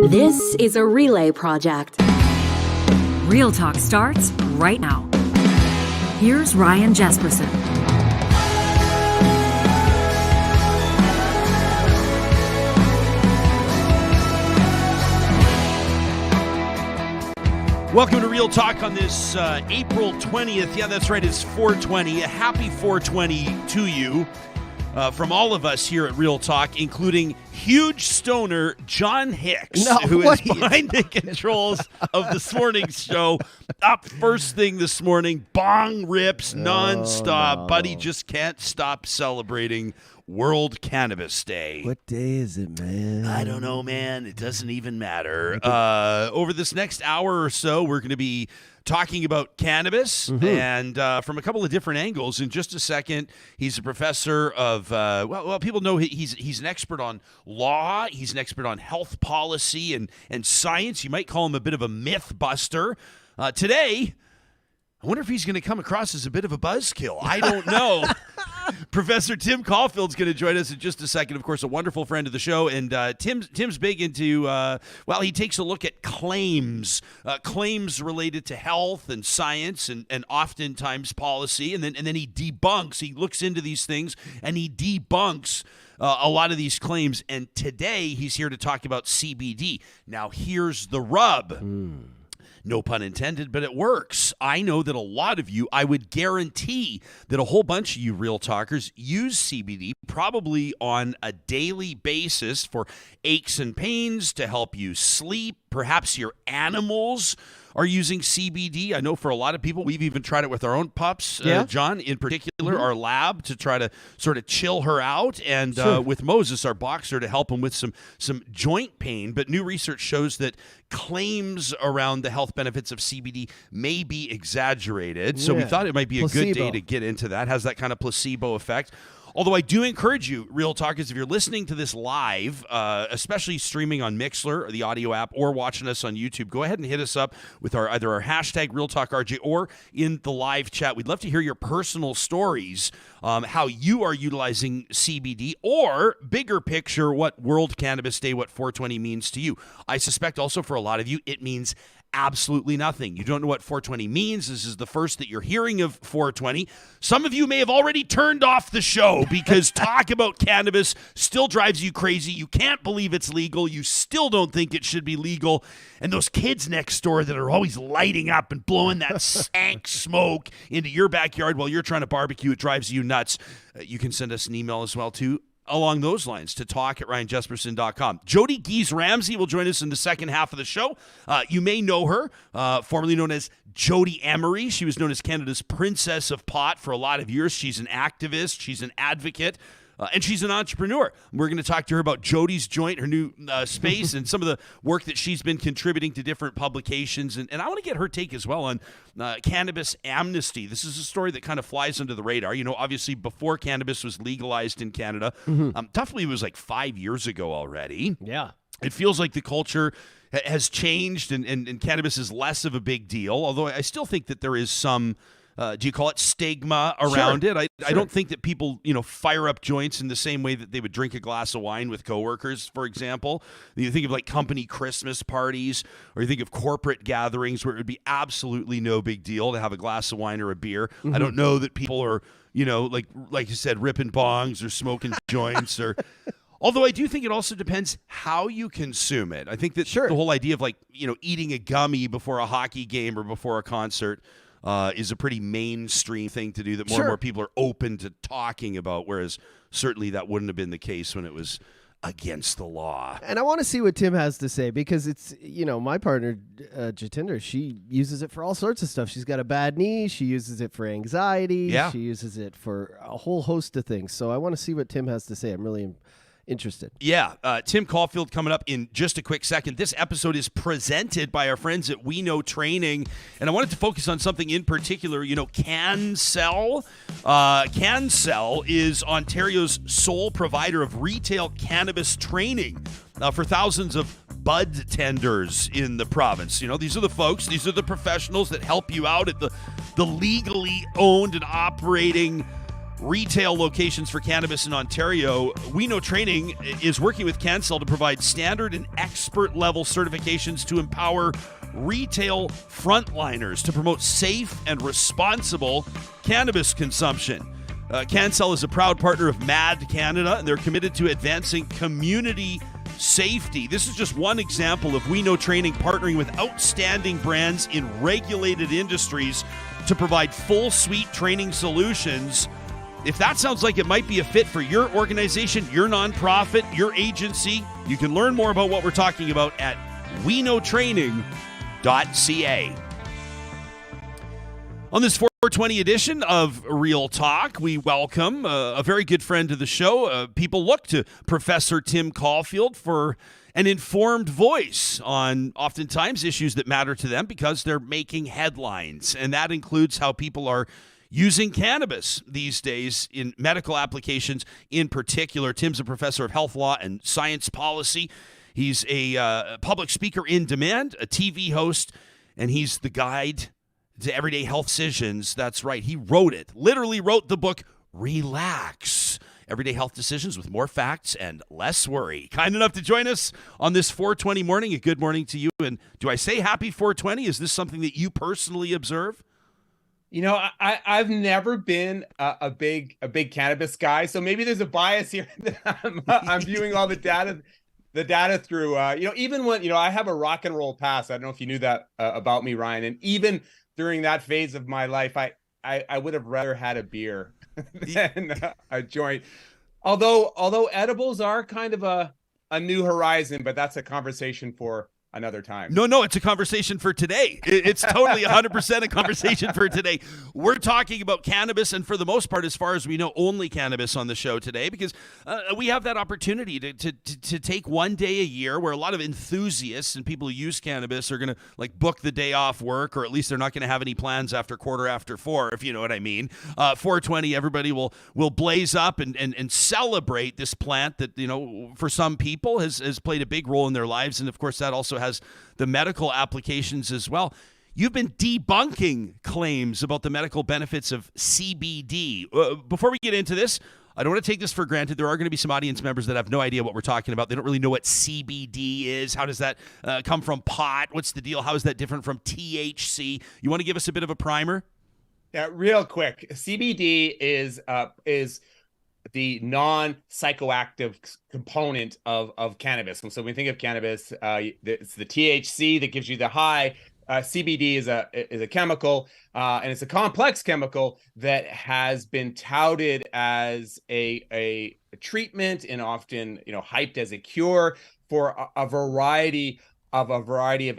This is a relay project. Real Talk starts right now. Here's Ryan Jesperson. Welcome to Real Talk on this April 20th. Yeah, that's right. It's 420. A happy 420 to you from all of us here at Real Talk, including huge stoner John Hicks, who is behind the controls of this morning's show. Up first thing this morning, bong rips nonstop. No. Buddy just can't stop celebrating World Cannabis Day. What day is it, man? I don't know, man. It doesn't even matter. Over this next hour or so, we're going to be talking about cannabis and from a couple of different angles. In just a second, he's a professor of, well, people know he's an expert on law. He's an expert on health policy and science. You might call him a bit of a myth buster. Today, I wonder if he's going to come across as a bit of a buzzkill. I don't know. Professor Tim Caulfield is going to join us in just a second. Of course, a wonderful friend of the show. And Tim's big into, he takes a look at claims related to health and science and oftentimes policy. And then he debunks. He looks into these things and he debunks a lot of these claims. And today he's here to talk about CBD. Now, here's the rub. No pun intended, but it works. I know that a lot of you, I would guarantee that a whole bunch of you Real Talkers use CBD probably on a daily basis for aches and pains, to help you sleep. Perhaps your animals are using CBD. I know for a lot of people, we've even tried it with our own pups, John, in particular, our lab, to try to sort of chill her out, and with Moses, our boxer, to help him with some joint pain. But new research shows that claims around the health benefits of CBD may be exaggerated. So we thought it might be a good day to get into that. Has that kind of placebo effect. Although I do encourage you, Real Talkers, if you're listening to this live, especially streaming on Mixlr, or the audio app, or watching us on YouTube, go ahead and hit us up with either our hashtag RealTalkRJ or in the live chat. We'd love to hear your personal stories, how you are utilizing CBD, or bigger picture, what World Cannabis Day, what 420 means to you. I suspect also for a lot of you, it means absolutely nothing. You don't know what 420 means. This is the first that you're hearing of 420. Some of you may have already turned off the show because talk about cannabis still drives you crazy. You can't believe it's legal. You still don't think it should be legal. And those kids next door that are always lighting up and blowing that stank smoke into your backyard while you're trying to barbecue, it drives you nuts. You can send us an email as well, too, along those lines, to talk@ryanjesperson.com. Jodie Giesz-Ramsay will join us in the second half of the show. You may know her, formerly known as Jodie Emery. She was known as Canada's Princess of Pot for a lot of years. She's an activist. She's an advocate. And she's an entrepreneur. We're going to talk to her about Jodie's Joint, her new space, and some of the work that she's been contributing to different publications. And I want to get her take as well on cannabis amnesty. This is a story that kind of flies under the radar. You know, obviously, before cannabis was legalized in Canada, toughly, it was like 5 years ago already. Yeah. It feels like the culture has changed, and cannabis is less of a big deal, although I still think that there is some... do you call it stigma around it? I don't think that people, fire up joints in the same way that they would drink a glass of wine with coworkers, for example. You think of like company Christmas parties, or you think of corporate gatherings where it would be absolutely no big deal to have a glass of wine or a beer. I don't know that people are, like you said, ripping bongs or smoking joints or... Although I do think it also depends how you consume it. I think that the whole idea of eating a gummy before a hockey game or before a concert is a pretty mainstream thing to do that more and more people are open to talking about, whereas certainly that wouldn't have been the case when it was against the law. And I want to see what Tim has to say, because it's, my partner, Jatinder, she uses it for all sorts of stuff. She's got a bad knee. She uses it for anxiety. Yeah. She uses it for a whole host of things. So I want to see what Tim has to say. I'm really interested. Yeah. Tim Caulfield coming up in just a quick second. This episode is presented by our friends at We Know Training, and I wanted to focus on something in particular. CanCell. CanCell is Ontario's sole provider of retail cannabis training for thousands of bud tenders in the province. These are the folks, these are the professionals that help you out at the legally owned and operating retail locations for cannabis in Ontario, We Know Training is working with CanCell to provide standard and expert level certifications to empower retail frontliners to promote safe and responsible cannabis consumption. CanCell is a proud partner of MAD Canada, and they're committed to advancing community safety. This is just one example of We Know Training partnering with outstanding brands in regulated industries to provide full suite training solutions. If that sounds like it might be a fit for your organization, your nonprofit, your agency, you can learn more about what we're talking about at weknowtraining.ca. On this 420 edition of Real Talk, we welcome a very good friend of the show. People look to Professor Tim Caulfield for an informed voice on oftentimes issues that matter to them because they're making headlines. And that includes how people are using cannabis these days in medical applications in particular. Tim's a professor of health law and science policy. He's a public speaker in demand, a TV host, and he's the guide to everyday health decisions. That's right. He wrote it, literally wrote the book, Relax. Everyday health decisions with more facts and less worry. Kind enough to join us on this 420 morning. A good morning to you. And do I say happy 420? Is this something that you personally observe? You know, I've never been a big cannabis guy, so maybe there's a bias here that I'm viewing all the data through. Even when I have a rock and roll past. I don't know if you knew that about me, Ryan. And even during that phase of my life, I would have rather had a beer than a joint. Although edibles are kind of a new horizon, but that's a conversation for another time. No, it's a conversation for today. It's totally 100% a conversation for today. We're talking about cannabis, and for the most part, as far as we know, only cannabis on the show today, because we have that opportunity to take one day a year where a lot of enthusiasts and people who use cannabis are going to book the day off work, or at least they're not going to have any plans after 4:15, if you know what I mean. 420, everybody will blaze up and celebrate this plant that, for some people has played a big role in their lives. And of course, that also has the medical applications as well. You've been debunking claims about the medical benefits of CBD. Before we get into this, I don't want to take this for granted. There are going to be some audience members that have no idea what we're talking about. They don't really know what CBD is. How does that come from pot? What's the deal? How is that different from THC? You want to give us a bit of a primer? Yeah, real quick. CBD is the non-psychoactive component of cannabis. And so when we think of cannabis, it's the THC that gives you the high. CBD is a chemical, and it's a complex chemical that has been touted as a treatment and often hyped as a cure for a variety of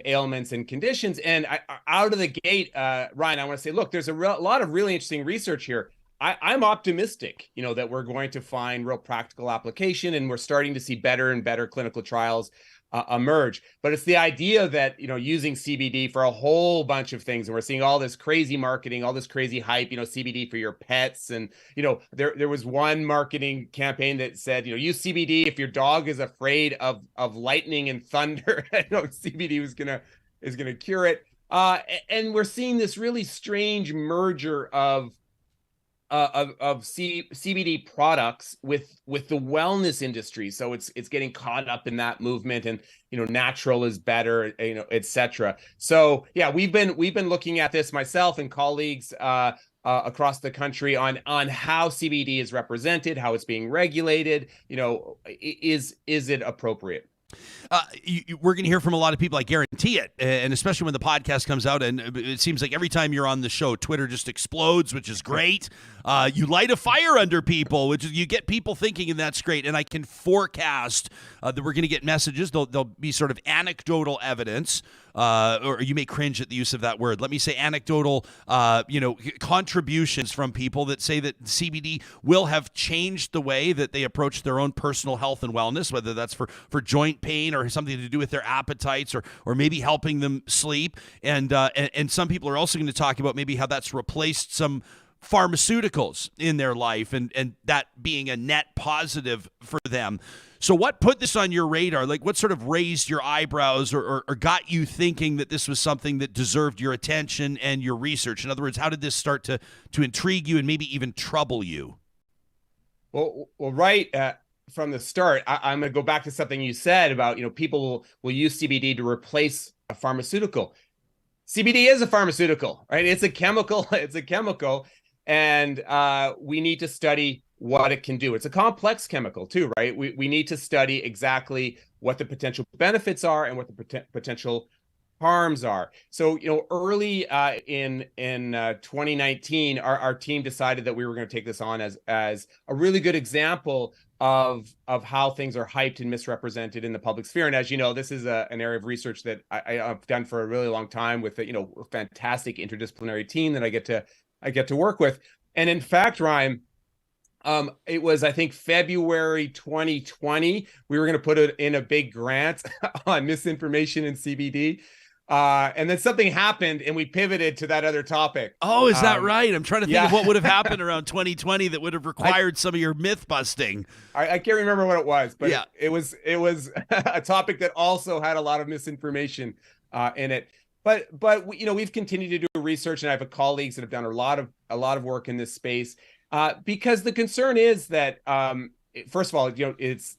ailments and conditions. And out of the gate, Ryan, I want to say, look, there's a lot of really interesting research here. I'm optimistic, that we're going to find real practical application, and we're starting to see better and better clinical trials emerge. But it's the idea that, using CBD for a whole bunch of things, and we're seeing all this crazy marketing, all this crazy hype, CBD for your pets. And, there was one marketing campaign that said, use CBD if your dog is afraid of lightning and thunder. CBD is gonna cure it. And we're seeing this really strange merger of CBD products with the wellness industry. So it's getting caught up in that movement, and natural is better, etc. So yeah, we've been looking at this, myself and colleagues across the country, on how CBD is represented, how it's being regulated. Is it appropriate? We're going to hear from a lot of people, I guarantee it, and especially when the podcast comes out, and it seems like every time you're on the show, Twitter just explodes, which is great. You light a fire under people, which is, you get people thinking, and that's great. And I can forecast that we're going to get messages. There'll be sort of anecdotal evidence, or you may cringe at the use of that word. Let me say anecdotal, contributions from people that say that CBD will have changed the way that they approach their own personal health and wellness, whether that's for joint pain or something to do with their appetites, or maybe helping them sleep. And some people are also going to talk about maybe how that's replaced some pharmaceuticals in their life, and that being a net positive for them. So what put this on your radar? What sort of raised your eyebrows or got you thinking that this was something that deserved your attention and your research? In other words, how did this start to intrigue you and maybe even trouble you? Well, right from the start, I'm going to go back to something you said about, people will use CBD to replace a pharmaceutical. CBD is a pharmaceutical, right? It's a chemical. It's a chemical, and we need to study what it can do. It's a complex chemical too, right? We need to study exactly what the potential benefits are and what the potential harms are. So, early in 2019, our team decided that we were going to take this on as a really good example of how things are hyped and misrepresented in the public sphere. And as you know, this is an area of research that I've done for a really long time with a fantastic interdisciplinary team that I get to work with. And in fact, Ryan, it was, I think, February 2020. We were going to put it in a big grant on misinformation in CBD. And then something happened and we pivoted to that other topic. Oh, is that right? I'm trying to think of what would have happened around 2020 that would have required some of your myth busting. I can't remember what it was, but it was a topic that also had a lot of misinformation in it. But we've continued to do research, and I have colleagues that have done a lot of work in this space because the concern is that first of all, it's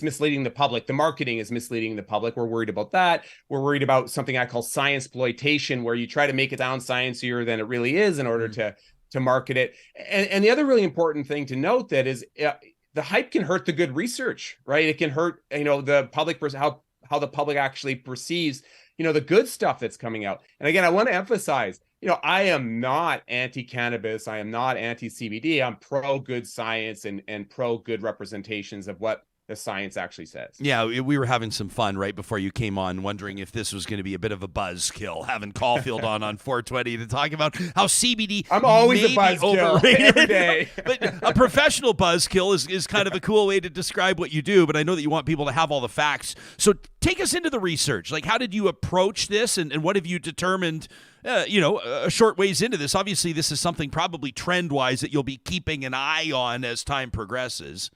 misleading the public. The marketing is misleading the public. We're worried about that. We're worried about something I call science exploitation, where you try to make it sound sciencier than it really is in order to market it. And the other really important thing to note that is the hype can hurt the good research, right? It can hurt the public, how the public actually perceives the good stuff that's coming out. And again, I want to emphasize, I am not anti-cannabis. I am not anti-CBD. I'm pro-good science and pro-good representations of what the science actually says. Yeah, we were having some fun right before you came on, wondering if this was going to be a bit of a buzzkill, having Caulfield on 420 to talk about how CBD I'm always a buzzkill every day. But a professional buzzkill is kind of a cool way to describe what you do, but I know that you want people to have all the facts. So take us into the research. Like, how did you approach this, and what have you determined a short ways into this? Obviously, this is something probably trend-wise that you'll be keeping an eye on as time progresses.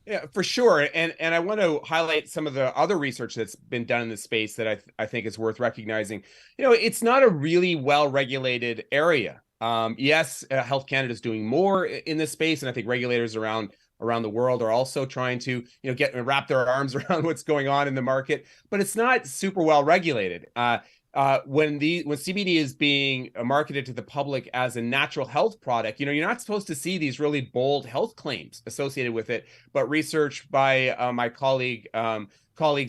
Yeah, for sure. And I want to highlight some of the other research that's been done in this space that I think is worth recognizing. It's not a really well-regulated area. Yes, Health Canada is doing more in this space, and I think regulators around the world are also trying to wrap their arms around what's going on in the market, but it's not super well regulated. When CBD is being marketed to the public as a natural health product, you're not supposed to see these really bold health claims associated with it. But research by my colleagues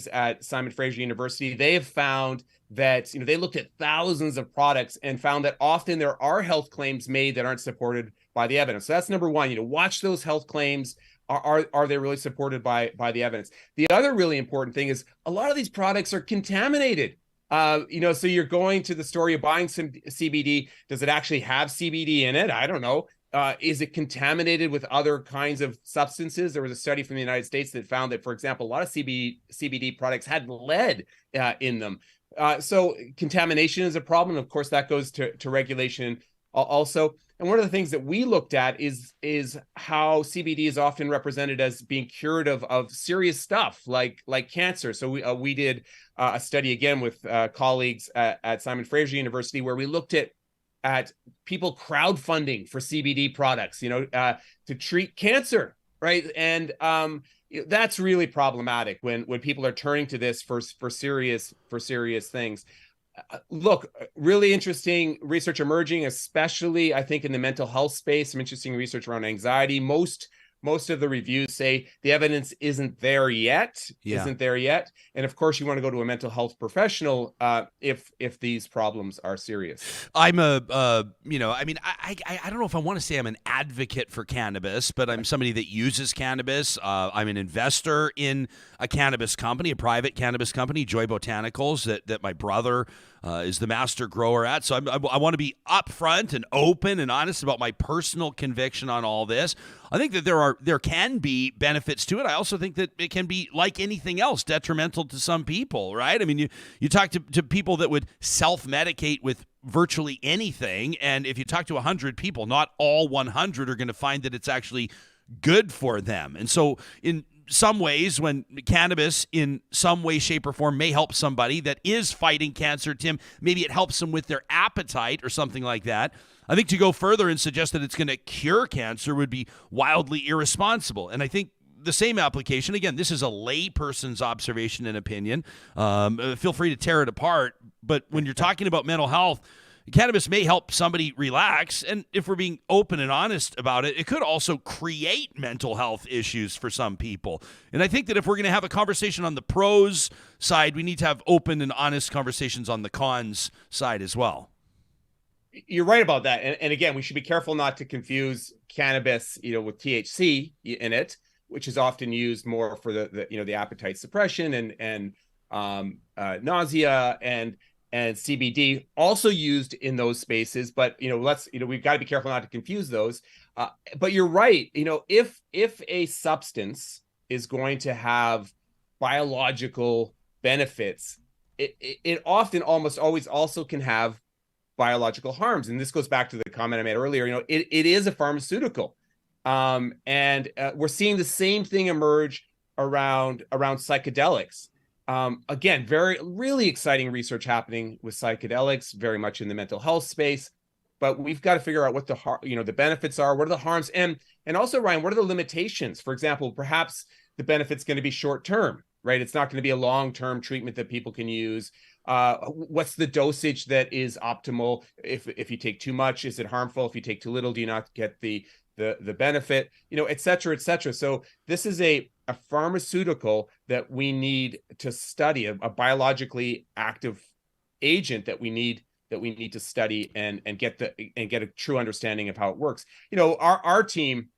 at Simon Fraser University, they have found that they looked at thousands of products and found that often there are health claims made that aren't supported by the evidence. So that's number one. Watch those health claims. Are they really supported by the evidence? The other really important thing is a lot of these products are contaminated. So you're going to the store, you're buying some CBD. Does it actually have CBD in it? I don't know. Is it contaminated with other kinds of substances? There was a study from the United States that found that, for example, a lot of CBD products had lead in them. So contamination is a problem. Of course, that goes to regulation also. And one of the things that we looked at is how CBD is often represented as being curative of serious stuff like cancer. So we did a study again with colleagues at Simon Fraser University, where we looked at people crowdfunding for CBD products, to treat cancer, right? And that's really problematic when people are turning to this for serious things. Look, really interesting research emerging, especially I think in the mental health space. Some interesting research around anxiety. Most of the reviews say the evidence isn't there yet. And of course, you want to go to a mental health professional if these problems are serious. I'm I don't know if I want to say I'm an advocate for cannabis, but I'm somebody that uses cannabis. I'm an investor in a cannabis company, a private cannabis company, Joy Botanicals, that my brother is the master grower at. So I want to be upfront and open and honest about my personal conviction on all this. I think that there can be benefits to it. I also think that it can be, like anything else, detrimental to some people, right? I mean, you talk to people that would self-medicate with virtually anything, and if you talk to 100 people, not all 100 are going to find that it's actually good for them. And so in some ways when cannabis in some way, shape, or form may help somebody that is fighting cancer, Tim, maybe it helps them with their appetite or something like that. I think to go further and suggest that it's going to cure cancer would be wildly irresponsible. And I think the same application, again, this is a layperson's observation and opinion. Feel free to tear it apart. But when you're talking about mental health, cannabis may help somebody relax. And if we're being open and honest about it, it could also create mental health issues for some people. And I think that if we're going to have a conversation on the pros side, we need to have open and honest conversations on the cons side as well. You're right about that. And again, we should be careful not to confuse cannabis, with THC in it, which is often used more for the appetite suppression and nausea, and CBD also used in those spaces. But we've got to be careful not to confuse those. But you're right. If a substance is going to have biological benefits, it often almost always also can have biological harms. And this goes back to the comment I made earlier. It is a pharmaceutical. And we're seeing the same thing emerge around psychedelics. Again, really exciting research happening with psychedelics, very much in the mental health space. But we've got to figure out what the benefits are, what are the harms, and also, Ryan, what are the limitations? For example, perhaps the benefit's going to be short term, right? It's not going to be a long-term treatment that people can use. What's the dosage that is optimal? If you take too much, is it harmful? If you take too little, do you not get the benefit? Et cetera, et cetera. So this is a pharmaceutical that we need to study, a biologically active agent that we need to study and get a true understanding of how it works. Our team,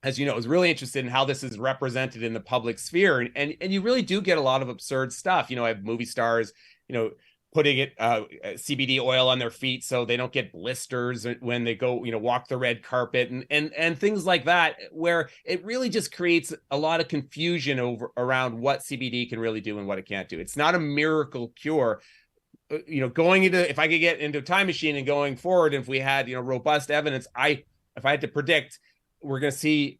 as you know, is really interested in how this is represented in the public sphere, and you really do get a lot of absurd stuff. I have movie stars, putting CBD oil on their feet so they don't get blisters when they go, walk the red carpet and things like that, where it really just creates a lot of confusion around what CBD can really do and what it can't do. It's not a miracle cure. If I could get into a time machine and going forward, if we had, robust evidence, if I had to predict, we're going to see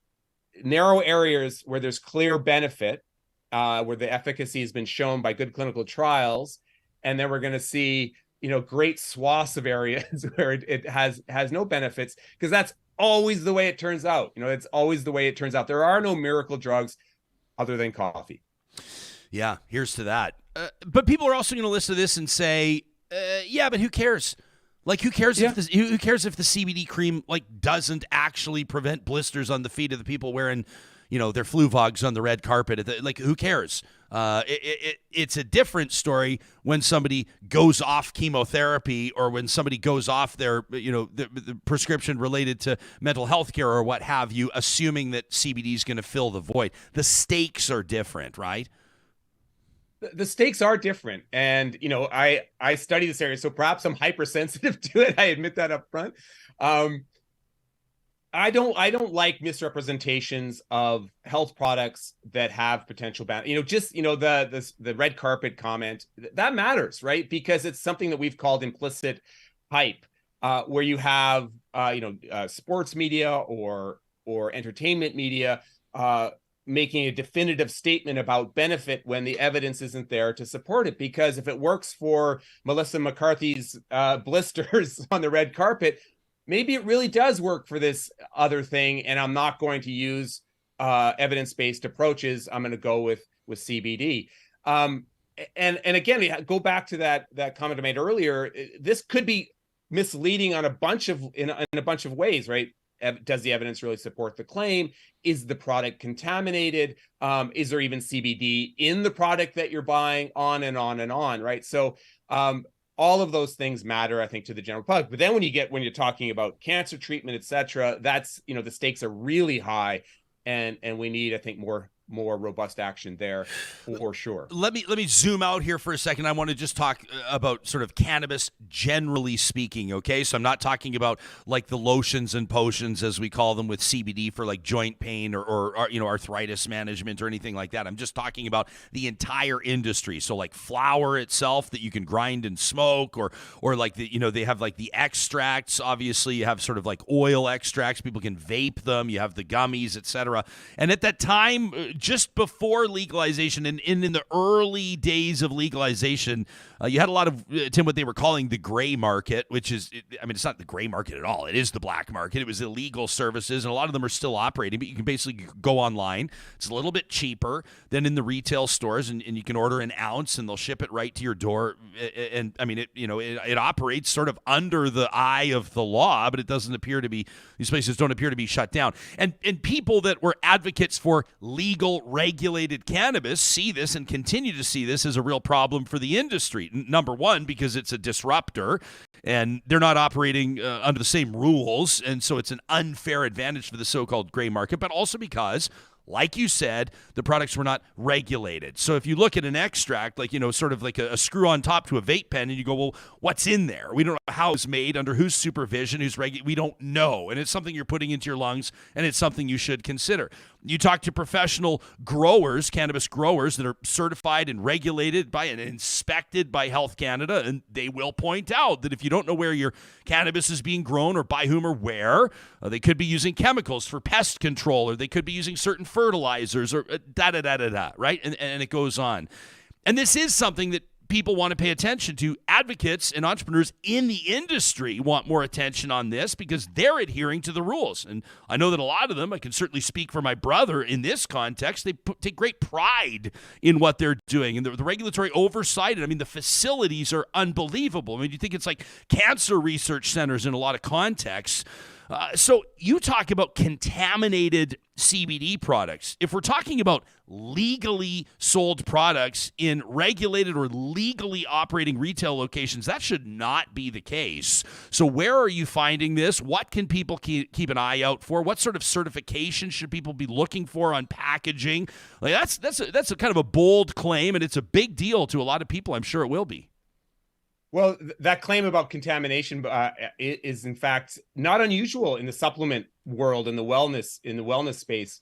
narrow areas where there's clear benefit, where the efficacy has been shown by good clinical trials. And then we're going to see, great swaths of areas where it has no benefits, because that's always the way it turns out. It's always the way it turns out. There are no miracle drugs other than coffee. Yeah, here's to that. But people are also going to listen to this and say, yeah, but who cares? Like, who cares if the CBD cream doesn't actually prevent blisters on the feet of the people wearing, their fluvogs on the red carpet? Who cares? It's a different story when somebody goes off chemotherapy, or when somebody goes off their, the prescription related to mental health care or what have you, assuming that CBD is going to fill the void. The stakes are different, right? The stakes are different. And, I study this area, so perhaps I'm hypersensitive to it. I admit that up front. I don't like misrepresentations of health products that have potential the red carpet comment that matters, right? Because it's something that we've called implicit hype, where you have sports media or entertainment media making a definitive statement about benefit when the evidence isn't there to support it. Because if it works for Melissa McCarthy's blisters on the red carpet, maybe it really does work for this other thing, and I'm not going to use evidence-based approaches. I'm going to go with CBD. And again, go back to that comment I made earlier. This could be misleading on in a bunch of ways, right? Does the evidence really support the claim? Is the product contaminated? Is there even CBD in the product that you're buying? On and on and on, right? So all of those things matter, I think, to the general public. But then when you're talking about cancer treatment, et cetera, that's, the stakes are really high, and we need, I think, more robust action there for sure. Let me zoom out here for a second. I want to just talk about sort of cannabis generally speaking, okay? So I'm not talking about the lotions and potions, as we call them, with CBD for joint pain or arthritis management or anything like that. I'm just talking about the entire industry. So flour itself that you can grind and smoke, or they have the extracts. Obviously, you have sort of oil extracts. People can vape them. You have the gummies, etc. And at that time, just before legalization and in the early days of legalization, you had a lot of, Tim, what they were calling the gray market, which is, it's not the gray market at all. It is the black market. It was illegal services, and a lot of them are still operating, but you can basically go online. It's a little bit cheaper than in the retail stores, and you can order an ounce, and they'll ship it right to your door. And it operates sort of under the eye of the law, but it doesn't appear to be, these places don't appear to be shut down. And people that were advocates for legal, regulated cannabis see this and continue to see this as a real problem for the industry. Number one, because it's a disruptor, and they're not operating under the same rules, and so it's an unfair advantage for the so-called gray market, but also because, like you said, the products were not regulated. So if you look at an extract, like, sort of like a screw on top to a vape pen, and you go, well, what's in there? We don't know how it's made, under whose supervision, we don't know. And it's something you're putting into your lungs, and it's something you should consider. You talk to professional growers, cannabis growers that are certified and regulated by and inspected by Health Canada, and they will point out that if you don't know where your cannabis is being grown or by whom or where, they could be using chemicals for pest control, or they could be using certain fertilizers, or right? And it goes on. And this is something that people want to pay attention to. Advocates and entrepreneurs in the industry want more attention on this because they're adhering to the rules. And I know that a lot of them, I can certainly speak for my brother in this context, they take great pride in what they're doing. And the regulatory oversight, the facilities are unbelievable. You think it's like cancer research centers in a lot of contexts. So you talk about contaminated CBD products. If we're talking about legally sold products in regulated or legally operating retail locations, that should not be the case. So where are you finding this? What can people keep an eye out for? What sort of certification should people be looking for on packaging? Like that's a kind of a bold claim, and it's a big deal to a lot of people. I'm sure it will be. Well, that claim about contamination is in fact not unusual in the supplement world, in the wellness space.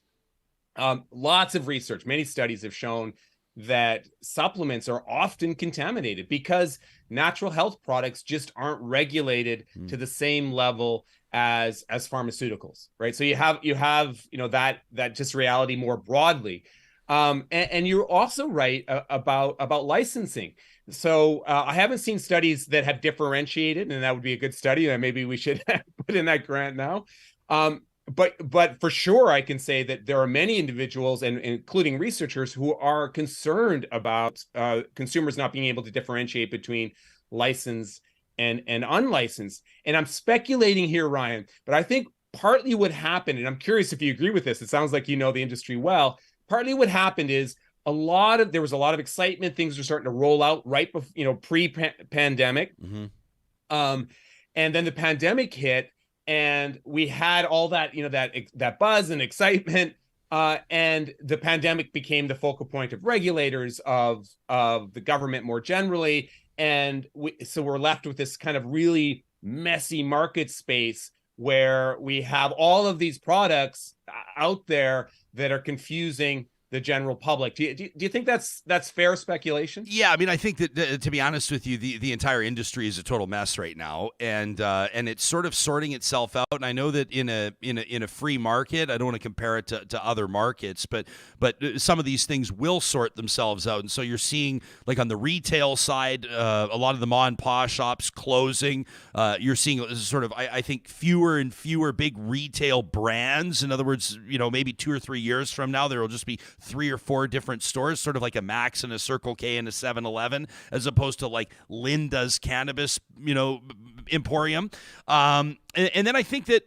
Lots of research, many studies have shown that supplements are often contaminated because natural health products just aren't regulated to the same level as pharmaceuticals, right? So you have that just reality more broadly. And you're also right about licensing. So I haven't seen studies that have differentiated, and that would be a good study, and maybe we should put in that grant now. But for sure, I can say that there are many individuals, and including researchers, who are concerned about consumers not being able to differentiate between licensed and unlicensed. And I'm speculating here, Ryan, but I think partly what happened, and I'm curious if you agree with this, it sounds like you know the industry well, partly what happened is there was a lot of excitement. Things were starting to roll out right before, pre-pandemic. Mm-hmm. And then the pandemic hit, and we had all that, that buzz and excitement. And the pandemic became the focal point of regulators, of the government more generally. And so we're left with this kind of really messy market space where we have all of these products out there that are confusing the general public. Do you think that's fair speculation? Yeah, I think that to be honest with you, the entire industry is a total mess right now, and it's sort of sorting itself out. And I know that in a free market, I don't want to compare it to other markets, but some of these things will sort themselves out. And so you're seeing, like on the retail side, a lot of the ma and pa shops closing. You're seeing sort of, I think, fewer and fewer big retail brands. In other words, maybe 2 or 3 years from now, there will just be 3 or 4 different stores, sort of like a Max and a Circle K and a 7-Eleven, as opposed to like Linda's Cannabis, emporium. And then I think that,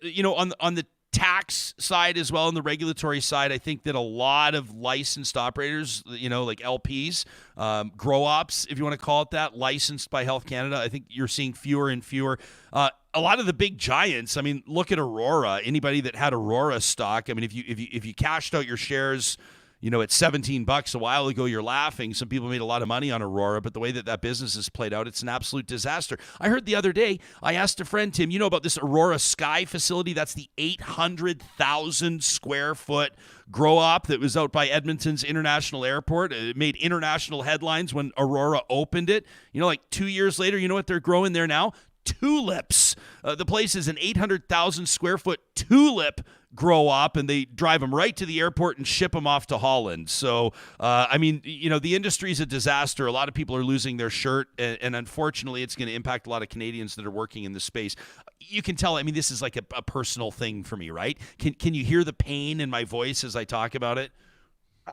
on the tax side as well, on the regulatory side, I think that a lot of licensed operators, like LPs, grow ops, if you want to call it that, licensed by Health Canada, I think you're seeing fewer and fewer. A lot of the big giants, look at Aurora. Anybody that had Aurora stock, if you cashed out your shares, at $17 a while ago, you're laughing. Some people made a lot of money on Aurora, but the way that business has played out, it's an absolute disaster. I heard the other day, I asked a friend, Tim, about this Aurora Sky facility? That's the 800,000 square foot grow op that was out by Edmonton's International Airport. It made international headlines when Aurora opened it. Like 2 years later, you know what they're growing there now? tulips. The place is an 800,000 square foot tulip grow up, and they drive them right to the airport and ship them off to Holland. So, I mean, the industry is a disaster. A lot of people are losing their shirt, and unfortunately, it's going to impact a lot of Canadians that are working in the space. You can tell, I mean, this is like a personal thing for me, right? Can you hear the pain in my voice as I talk about it?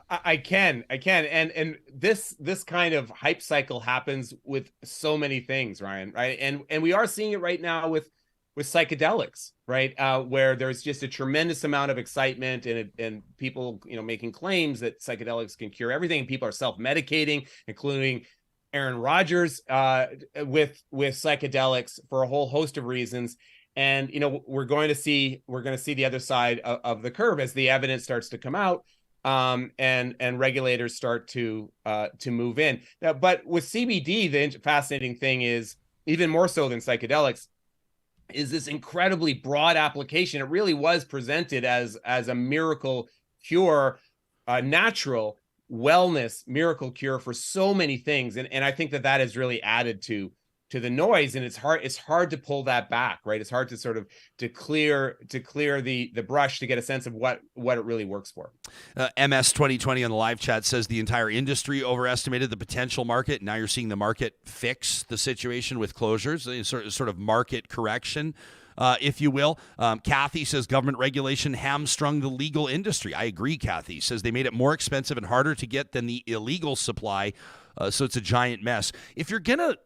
I can. And this kind of hype cycle happens with so many things, Ryan, right? And we are seeing it right now with psychedelics, right? Where there's just a tremendous amount of excitement and people, making claims that psychedelics can cure everything. People are self-medicating, including Aaron Rodgers, with psychedelics for a whole host of reasons. And, we're going to see the other side of the curve as the evidence starts to come out. And regulators start to move in now. But with CBD, the fascinating thing is, even more so than psychedelics, is this incredibly broad application. It really was presented as a miracle cure, natural wellness miracle cure for so many things. And I think that has really added to the noise, and it's hard to pull that back, right? It's hard to sort of to clear the brush to get a sense of what it really works for. MS 2020 on the live chat says the entire industry overestimated the potential market. Now you're seeing the market fix the situation with closures, sort of market correction, if you will. Kathy says government regulation hamstrung the legal industry. I agree, Kathy. Says they made it more expensive and harder to get than the illegal supply, so it's a giant mess. If you're going to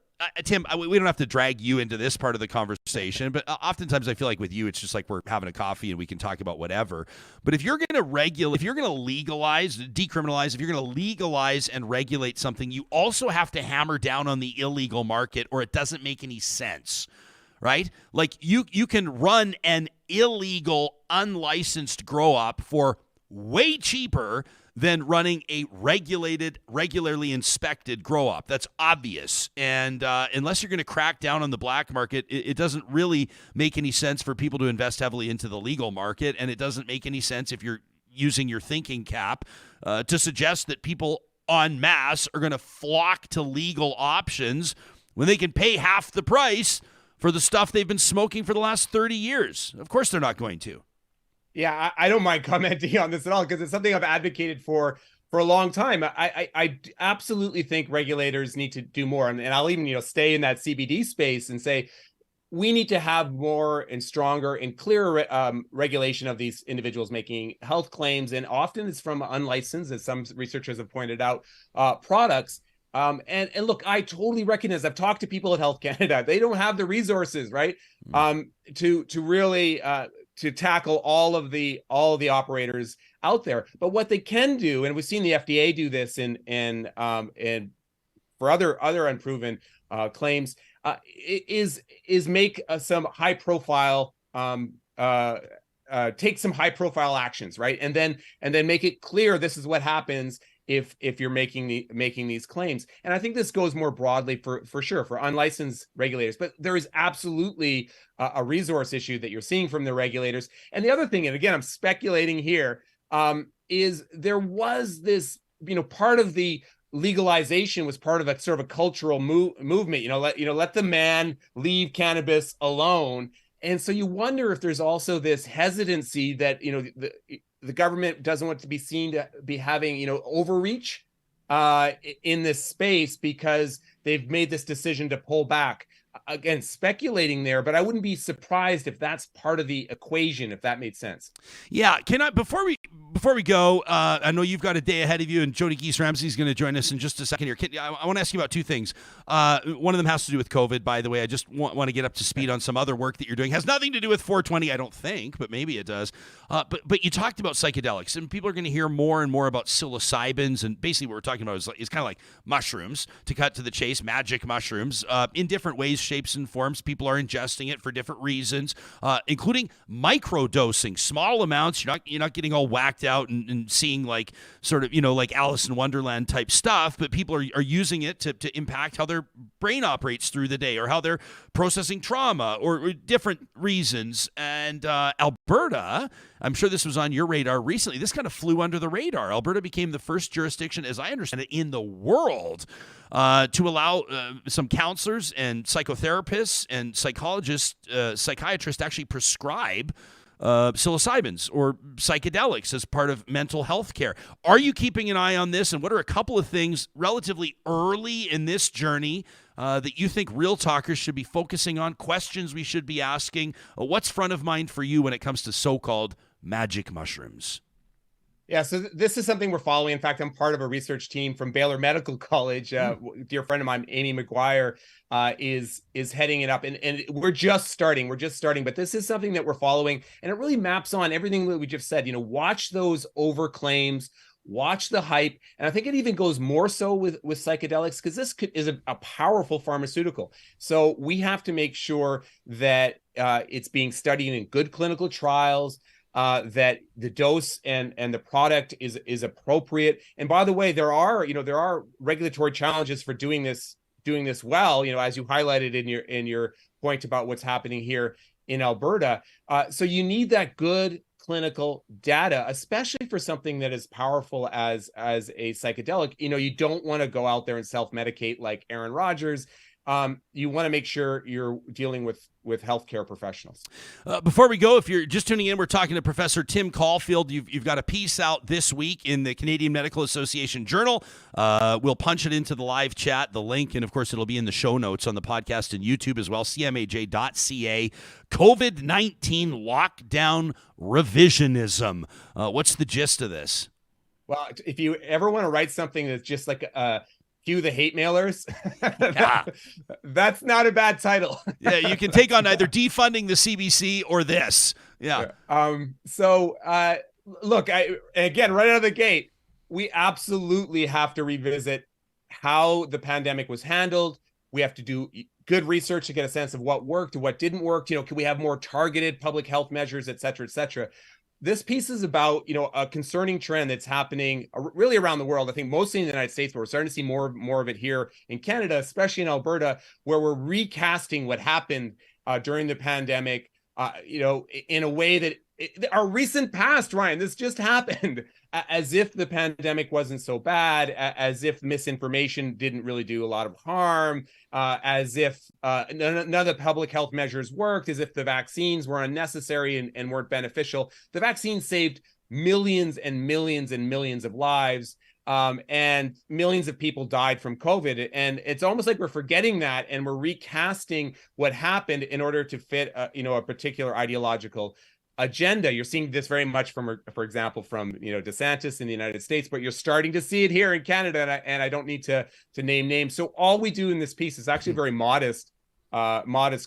Tim, we don't have to drag you into this part of the conversation, but oftentimes I feel like with you, it's just like we're having a coffee and we can talk about whatever. But if you're going to if you're going to legalize, decriminalize, if you're going to legalize and regulate something, you also have to hammer down on the illegal market, or it doesn't make any sense, right? Like you can run an illegal, unlicensed grow up for way cheaper than running a regulated, regularly inspected grow up. That's obvious. And unless you're going to crack down on the black market, it doesn't really make any sense for people to invest heavily into the legal market. And it doesn't make any sense, if you're using your thinking cap, to suggest that people en masse are going to flock to legal options when they can pay half the price for the stuff they've been smoking for the last 30 years. Of course they're not going to. Yeah, I don't mind commenting on this at all, because it's something I've advocated for a long time. I absolutely think regulators need to do more. And I'll even, stay in that CBD space and say, we need to have more and stronger and clearer regulation of these individuals making health claims. And often it's from unlicensed, as some researchers have pointed out, products. And look, I totally recognize, I've talked to people at Health Canada. They don't have the resources, right? To really to tackle all of the operators out there. But what they can do, and we've seen the FDA do this in for other unproven claims, is make some high profile take some high profile actions, right? And then make it clear this is what happens if you're making these claims. And I think this goes more broadly for sure for unlicensed regulators, but there is absolutely a resource issue that you're seeing from the regulators. And the other thing, and again, I'm speculating here, is there was this, part of the legalization was part of a sort of a cultural movement, let the man leave cannabis alone. And so you wonder if there's also this hesitancy that, the government doesn't want to be seen to be having, overreach in this space, because they've made this decision to pull back. Again, speculating there, but I wouldn't be surprised if that's part of the equation, if that made sense. Yeah. Before we go, I know you've got a day ahead of you, and Jodie Giesz-Ramsay is going to join us in just a second here. I want to ask you about two things. One of them has to do with COVID, by the way. I just want to get up to speed on some other work that you're doing. Has nothing to do with 420, I don't think, but maybe it does. But you talked about psychedelics, and people are going to hear more and more about psilocybins, and basically what we're talking about is kind of like mushrooms, to cut to the chase, magic mushrooms, in different ways, shapes, and forms. People are ingesting it for different reasons, including microdosing, small amounts. You're not getting all whacked out and seeing like sort of, like Alice in Wonderland type stuff, but people are using it to impact how their brain operates through the day, or how they're processing trauma, or different reasons. And Alberta I'm sure this was on your radar recently. This kind of flew under the radar. Alberta became the first jurisdiction, as I understand it, in the world to allow some counselors and psychotherapists and psychologists, psychiatrists to actually prescribe psilocybins or psychedelics as part of mental health care. Are you keeping an eye on this? And what are a couple of things relatively early in this journey that you think Real Talkers should be focusing on, questions we should be asking? What's front of mind for you when it comes to so-called magic mushrooms? Yeah, so this is something we're following. In fact, I'm part of a research team from Baylor Medical College. Dear friend of mine, Amy McGuire, is heading it up, and we're just starting. But this is something that we're following, and it really maps on everything that we just said. Watch those overclaims, watch the hype, and I think it even goes more so with psychedelics, because this is a powerful pharmaceutical. So we have to make sure that it's being studied in good clinical trials. That the dose and the product is appropriate. And by the way, there are regulatory challenges for doing this well. As you highlighted in your point about what's happening here in Alberta. So you need that good clinical data, especially for something that is powerful as a psychedelic. You don't want to go out there and self-medicate like Aaron Rodgers. You want to make sure you're dealing with healthcare professionals. Before we go, if you're just tuning in, we're talking to Professor Tim Caulfield. You've got a piece out this week in the Canadian Medical Association Journal. We'll punch it into the live chat, the link, and of course it'll be in the show notes on the podcast and YouTube as well, cmaj.ca. COVID-19 lockdown revisionism. What's the gist of this? Well, if you ever want to write something that's just like cue the hate mailers, that's not a bad title. Yeah, you can take on either defunding the CBC or this. Yeah. So look, again, right out of the gate, we absolutely have to revisit how the pandemic was handled. We have to do good research to get a sense of what worked and what didn't work. Can we have more targeted public health measures, et cetera, et cetera? This piece is about, a concerning trend that's happening really around the world. I think mostly in the United States, but we're starting to see more of it here in Canada, especially in Alberta, where we're recasting what happened during the pandemic, in a way that our recent past, Ryan, this just happened, as if the pandemic wasn't so bad, as if misinformation didn't really do a lot of harm, as if none of the public health measures worked, as if the vaccines were unnecessary and weren't beneficial. The vaccine saved millions and millions and millions of lives, and millions of people died from COVID. And it's almost like we're forgetting that, and we're recasting what happened in order to fit a particular ideological agenda. You're seeing this very much for example, from DeSantis in the United States, but you're starting to see it here in Canada, and I don't need to name names. So all we do in this piece is actually a very modest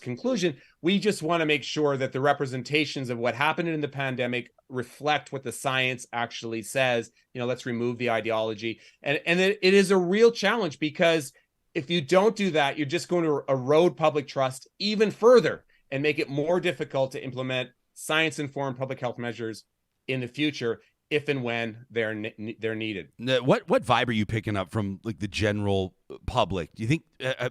conclusion. We just want to make sure that the representations of what happened in the pandemic reflect what the science actually says. Let's remove the ideology, and it is a real challenge, because if you don't do that, you're just going to erode public trust even further and make it more difficult to implement science-informed public health measures in the future, if and when they're needed. What vibe are you picking up from like the general public? Do you think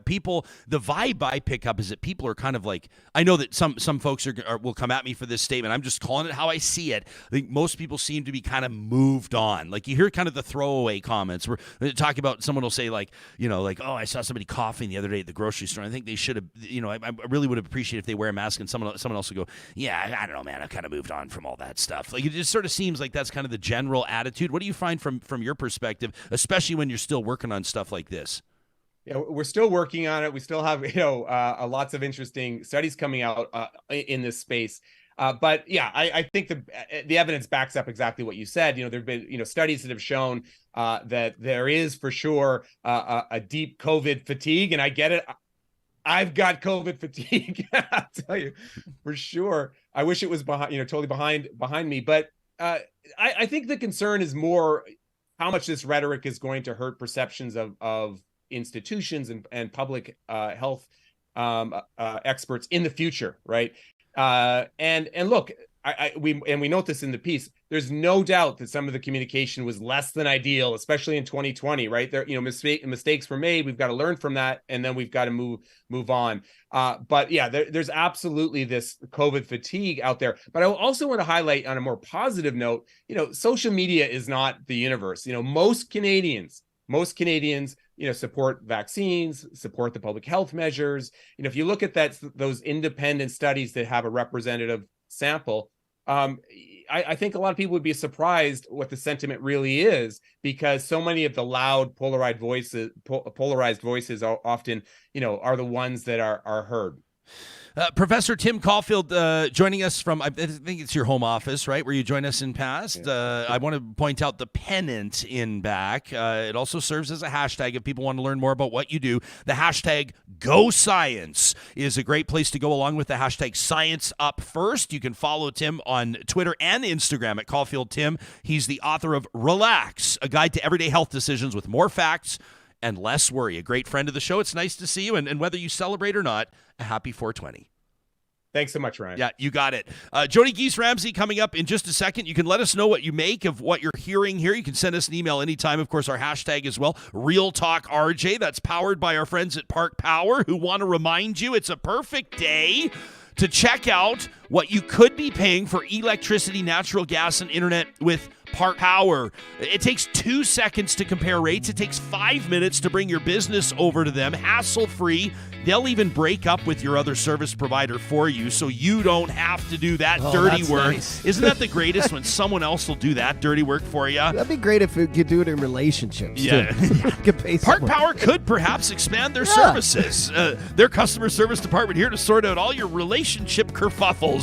people, the vibe I pick up is that people are kind of like, I know that some folks will come at me for this statement. I'm just calling it how I see it. I think most people seem to be kind of moved on. Like, you hear kind of the throwaway comments. We're talking about, someone will say like, oh, I saw somebody coughing the other day at the grocery store. I think they should have, I really would have appreciated if they wear a mask, and someone else will go, yeah, I don't know, man, I've kind of moved on from all that stuff. Like, it just sort of seems like that's kind of the general attitude. What do you find from your perspective, especially when you're still working on stuff like this? Yeah, we're still working on it. We still have, lots of interesting studies coming out in this space. But yeah, I think the evidence backs up exactly what you said. There've been, studies that have shown that there is for sure a deep COVID fatigue, and I get it. I've got COVID fatigue. I'll tell you for sure. I wish it was behind, totally behind me. But I think the concern is more how much this rhetoric is going to hurt perceptions of institutions and public health experts in the future, right? And look, we note this in the piece. there's no doubt that some of the communication was less than ideal, especially in 2020, right? There, mistakes were made. We've got to learn from that, and then we've got to move on. But yeah, there's absolutely this COVID fatigue out there. But I also want to highlight on a more positive note, social media is not the universe. Most Canadians, support vaccines, support the public health measures. If you look at those independent studies that have a representative sample, I think a lot of people would be surprised what the sentiment really is, because so many of the loud, polarized voices are often, are the ones that are heard. Professor Tim Caulfield joining us from, I think it's your home office, right, where you joined us in past. Yeah. I want to point out the pennant in back. It also serves as a hashtag if people want to learn more about what you do. The hashtag GoScience is a great place to go, along with the hashtag ScienceUpFirst. You can follow Tim on Twitter and Instagram at Caulfield Tim. He's the author of Relax, a guide to everyday health decisions with more facts and less worry. A great friend of the show. It's nice to see you, and whether you celebrate or not, a happy 420. Thanks so much, Ryan. Yeah, you got it. Jodie Giesz-Ramsay coming up in just a second. You can let us know what you make of what you're hearing here. You can send us an email anytime. Of course, our hashtag as well, Real Talk RJ. That's powered by our friends at Park Power, who want to remind you it's a perfect day to check out what you could be paying for electricity, natural gas, and internet with Park Power. It takes 2 seconds to compare rates. It takes 5 minutes to bring your business over to them, hassle-free. They'll even break up with your other service provider for you, so you don't have to do that dirty work. Nice. Isn't that the greatest when someone else will do that dirty work for you? That'd be great if we could do it in relationships. Yeah. Too. Could pay Park someone. Power could perhaps expand their services. Their customer service department here to sort out all your relationship kerfuffles.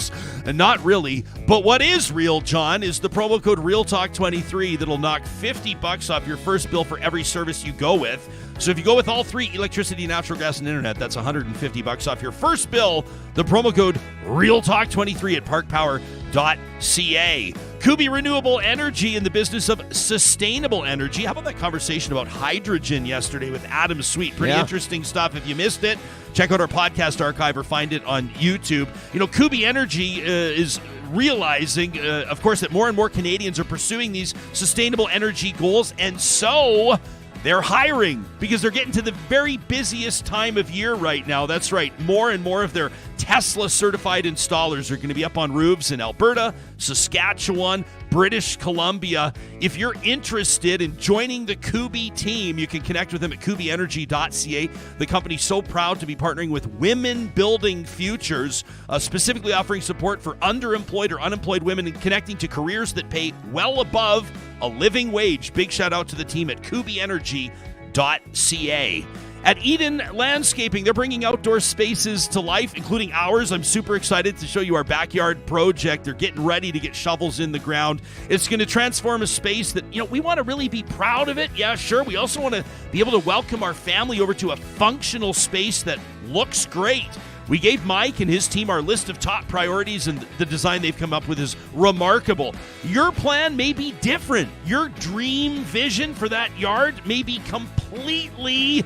And not really. But what is real, John, is the promo code RealTalk23 that'll knock $50 off your first bill for every service you go with. So if you go with all three, electricity, natural gas, and internet, that's $150 off your first bill. The promo code RealTalk23 at parkpower.ca. Kubi Renewable Energy in the business of sustainable energy. How about that conversation about hydrogen yesterday with Adam Sweet? Pretty interesting stuff. If you missed it, check out our podcast archive or find it on YouTube. Kubi Energy is realizing, of course, that more and more Canadians are pursuing these sustainable energy goals, and so they're hiring because they're getting to the very busiest time of year right now. That's right. More and more of their Tesla-certified installers are going to be up on roofs in Alberta, Saskatchewan, British Columbia. If you're interested in joining the Kubi team, you can connect with them at kubienergy.ca. The company's so proud to be partnering with Women Building Futures, specifically offering support for underemployed or unemployed women and connecting to careers that pay well above a living wage. Big shout out to the team at kubienergy.ca. At Eden Landscaping, they're bringing outdoor spaces to life, including ours. I'm super excited to show you our backyard project. They're getting ready to get shovels in the ground. It's going to transform a space that, we want to really be proud of it. Yeah, sure. We also want to be able to welcome our family over to a functional space that looks great. We gave Mike and his team our list of top priorities, and the design they've come up with is remarkable. Your plan may be different. Your dream vision for that yard may be completely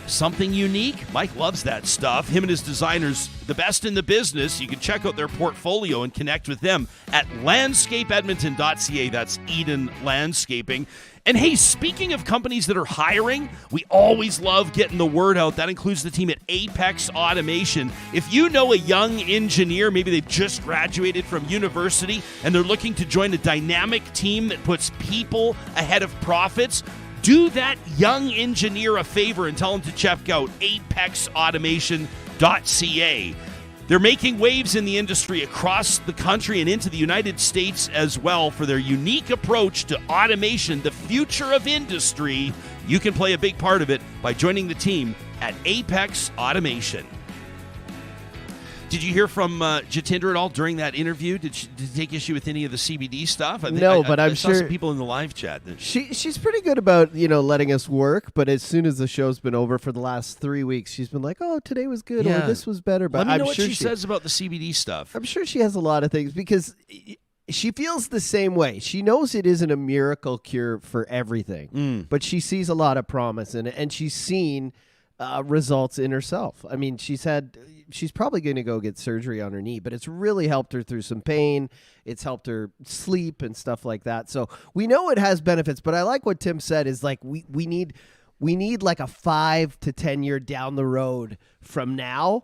something unique. Mike loves that stuff. Him and his designers, the best in the business. You can check out their portfolio and connect with them at landscapeedmonton.ca. That's Eden Landscaping. And hey, speaking of companies that are hiring, we always love getting the word out. That includes the team at Apex Automation. If you know a young engineer, maybe they've just graduated from university and they're looking to join a dynamic team that puts people ahead of profits, do that young engineer a favor and tell them to check out apexautomation.ca. They're making waves in the industry across the country and into the United States as well for their unique approach to automation, the future of industry. You can play a big part of it by joining the team at Apex Automation. Did you hear from Jatinder at all during that interview? Did she take issue with any of the CBD stuff? But I I'm saw sure some people in the live chat. She's pretty good about letting us work. But as soon as the show's been over for the last 3 weeks, she's been like, "Oh, today was good, or this was better." But let me know I'm what sure she says about the CBD stuff. I'm sure she has a lot of things because she feels the same way. She knows it isn't a miracle cure for everything, but she sees a lot of promise in it, and she's seen results in herself. I mean, she's probably going to go get surgery on her knee, but it's really helped her through some pain. It's helped her sleep and stuff like that. So we know it has benefits, but I like what Tim said is like, we need like a 5 to 10 year down the road from now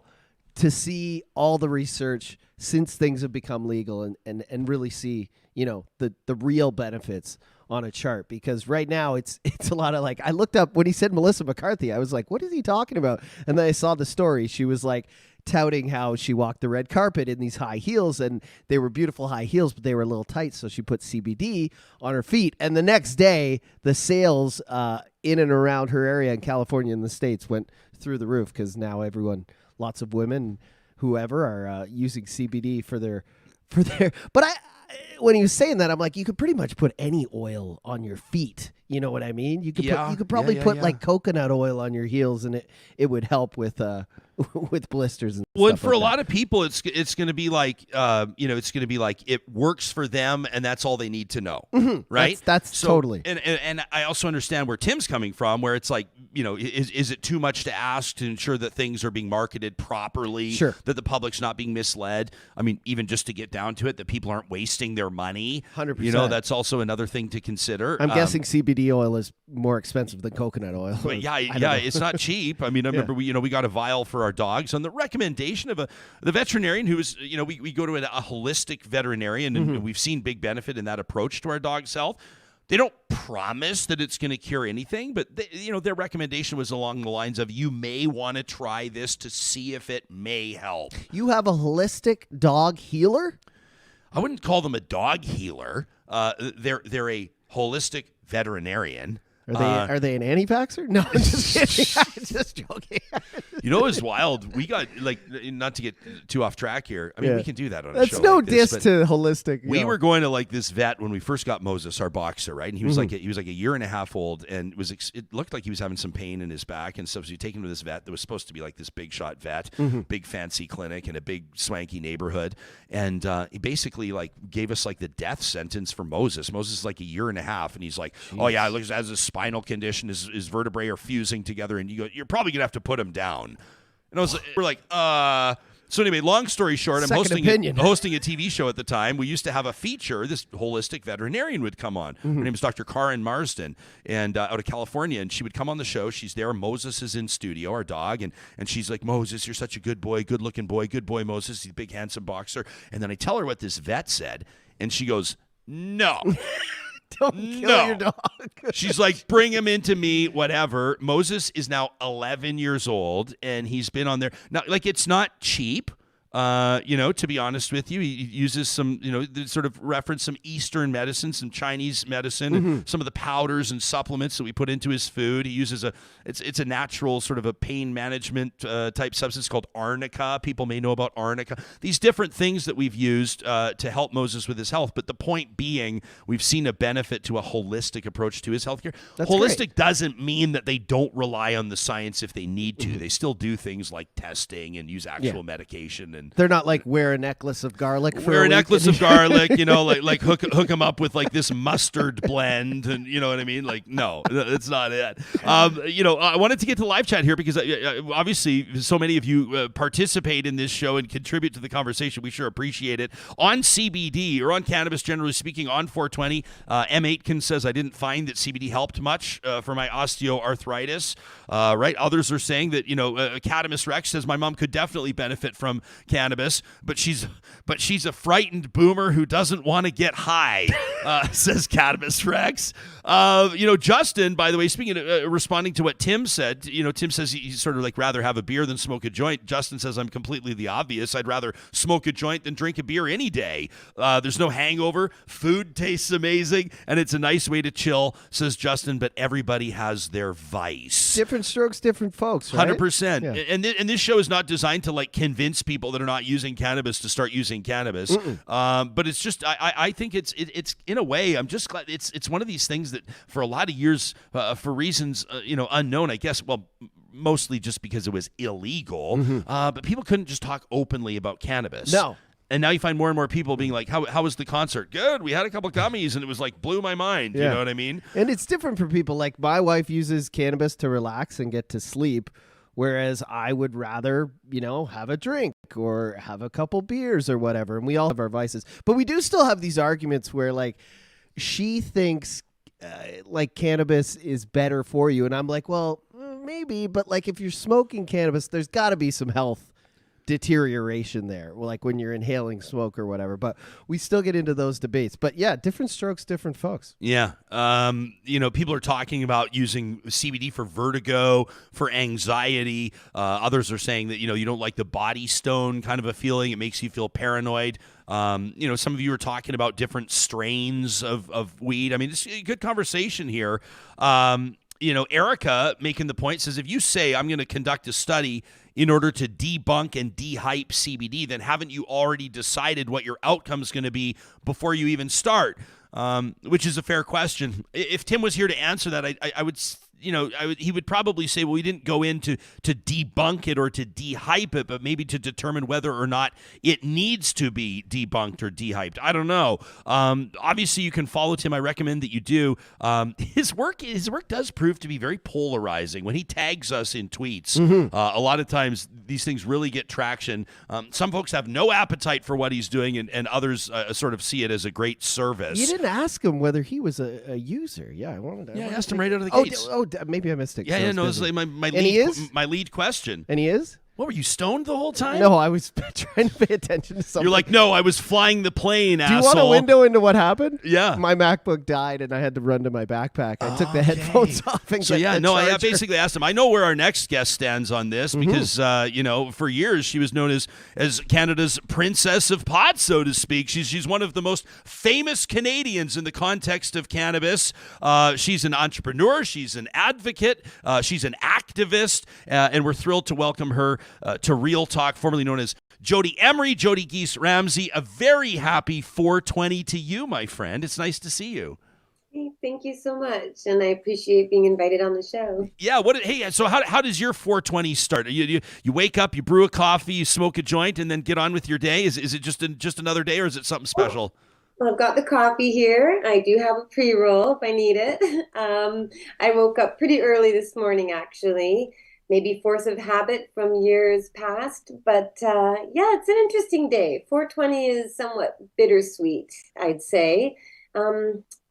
to see all the research since things have become legal and really see, the real benefits on a chart, because right now it's a lot of like, I looked up when he said Melissa McCarthy, I was like, what is he talking about? And then I saw the story. She was like touting how she walked the red carpet in these high heels, and they were beautiful high heels, but they were a little tight. So she put CBD on her feet. And the next day, the sales in and around her area in California and the States went through the roof, because now lots of women, whoever, are using CBD for their, but when he was saying that, I'm like, you could pretty much put any oil on your feet. You know what I mean? You could probably put like coconut oil on your heels, and it would help with with blisters and well, stuff for like a that. lot of people, it's going to be like it's going to be like it works for them, and that's all they need to know, right? That's so, totally. And I also understand where Tim's coming from, where it's like, is it too much to ask to ensure that things are being marketed properly, Sure, that the public's not being misled? I mean, even just to get down to it, that people aren't wasting their money. 100%. That's also another thing to consider. I'm guessing CBD oil is more expensive than coconut oil. But yeah, it's not cheap. I mean, I remember we got a vial for our dogs on the recommendation of the veterinarian who was, we go to a holistic veterinarian, and we've seen big benefit in that approach to our dog's health. They don't promise that it's going to cure anything, but their recommendation was along the lines of, you may want to try this to see if it may help. You have a holistic dog healer? I wouldn't call them a dog healer. They're a holistic veterinarian. Are they an anti-vaxxer? No, I'm just kidding. I'm just joking. It was wild. We got, like, not to get too off track here. I mean, we can do that on a That's show. no like this, diss to holistic. We were going to like this vet when we first got Moses, our boxer, right? And he was like a year and a half old, and it looked like he was having some pain in his back and stuff. So you take him to this vet that was supposed to be like this big shot vet, big fancy clinic in a big swanky neighborhood, and he basically like gave us like the death sentence for Moses. Moses is like a year and a half, and he's like, oh yeah, it looks as a spinal condition, his vertebrae are fusing together, and you're probably gonna have to put him down. And we're like, So anyway, long story short, I'm hosting a TV show at the time. We used to have a feature. This holistic veterinarian would come on. Her name is Dr. Karen Marsden, and out of California, and she would come on the show. She's there. Moses is in studio, our dog, and she's like, Moses, you're such a good boy, good-looking boy, good boy, Moses. He's a big, handsome boxer. And then I tell her what this vet said, and she goes, no. Don't kill your dog. She's like, bring him into me, whatever. Moses is now 11 years old, and he's been on there. Now, like, it's not cheap. To be honest with you, he uses some, sort of reference some Eastern medicine, some Chinese medicine, and some of the powders and supplements that we put into his food. He uses it's a natural sort of a pain management type substance called arnica. People may know about arnica. These different things that we've used to help Moses with his health. But the point being, we've seen a benefit to a holistic approach to his healthcare. Holistic great. Doesn't mean that they don't rely on the science if they need to. They still do things like testing and use actual medication. And they're not like wear a necklace of garlic. Wear a necklace of garlic, like hook them up with like this mustard blend, and you know what I mean. Like, no, it's not it. I wanted to get to the live chat here because obviously so many of you participate in this show and contribute to the conversation. We sure appreciate it. On CBD or on cannabis, generally speaking, on 420, M. Aitken says, I didn't find that CBD helped much for my osteoarthritis. Right? Others are saying that Cannabis Rex says my mom could definitely benefit from cannabis, but she's a frightened boomer who doesn't want to get high, says Cannabis Rex. Justin, by the way, speaking of responding to what Tim said, Tim says he'd sort of like rather have a beer than smoke a joint. Justin says I'm completely the obvious. I'd rather smoke a joint than drink a beer any day. There's no hangover. Food tastes amazing, and it's a nice way to chill, says Justin, but everybody has their vice. Different strokes, different folks, right? 100%. Yeah. And this show is not designed to like convince people that are not using cannabis to start using cannabis. But it's just, I think it's in a way, I'm just glad it's one of these things that for a lot of years, for reasons, unknown, I guess, well, mostly just because it was illegal, but people couldn't just talk openly about cannabis. No. And now you find more and more people being like, how was the concert? Good. We had a couple gummies and it was like blew my mind. Yeah. You know what I mean? And it's different for people. Like my wife uses cannabis to relax and get to sleep, Whereas I would rather, have a drink or have a couple beers or whatever. And we all have our vices. But we do still have these arguments where, like, she thinks like cannabis is better for you. And I'm like, well, maybe. But, like, if you're smoking cannabis, there's got to be some health deterioration there, like when you're inhaling smoke or whatever. But we still get into those debates. But yeah, different strokes, different folks. Yeah. People are talking about using CBD for vertigo, for anxiety. Others are saying that, you don't like the body stone kind of a feeling. It makes you feel paranoid. Some of you are talking about different strains of weed. I mean, it's a good conversation here. Erica making the point says, if you say I'm going to conduct a study in order to debunk and de-hype CBD, then haven't you already decided what your outcome is going to be before you even start? Which is a fair question. If Tim was here to answer that, I would he would probably say, well, we didn't go in to debunk it or to de-hype it, but maybe to determine whether or not it needs to be debunked or de-hyped. I don't know. Obviously, you can follow Tim. I recommend that you do. His work does prove to be very polarizing. When he tags us in tweets, a lot of times these things really get traction. Some folks have no appetite for what he's doing, and others sort of see it as a great service. You didn't ask him whether he was a user. Yeah, I wanted to. Yeah, I asked him right out of the gates. Maybe I missed it. Yeah, no, it's like my lead question. And he is? What, were you stoned the whole time? No, I was trying to pay attention to something. You're like, no, I was flying the plane, Do asshole. you want a window into what happened? Yeah. My MacBook died, and I had to run to my backpack. I took the headphones off and I basically asked him. I know where our next guest stands on this because, for years she was known as Canada's princess of pot, so to speak. She's one of the most famous Canadians in the context of cannabis. She's an entrepreneur. She's an advocate. She's an activist, and we're thrilled to welcome her to Real Talk, formerly known as Jodie Emery. Jodie Giesz-Ramsay, a very happy 420 to you, my friend. It's nice to see you. Hey, thank you so much, and I appreciate being invited on the show. Yeah. So how does your 420 start? You wake up, you brew a coffee, you smoke a joint, and then get on with your day? Is it just another day, or is it something special? Well, I've got the coffee here. I do have a pre-roll if I need it. I woke up pretty early this morning, actually. Maybe force of habit from years past. But it's an interesting day. 420 is somewhat bittersweet, I'd say.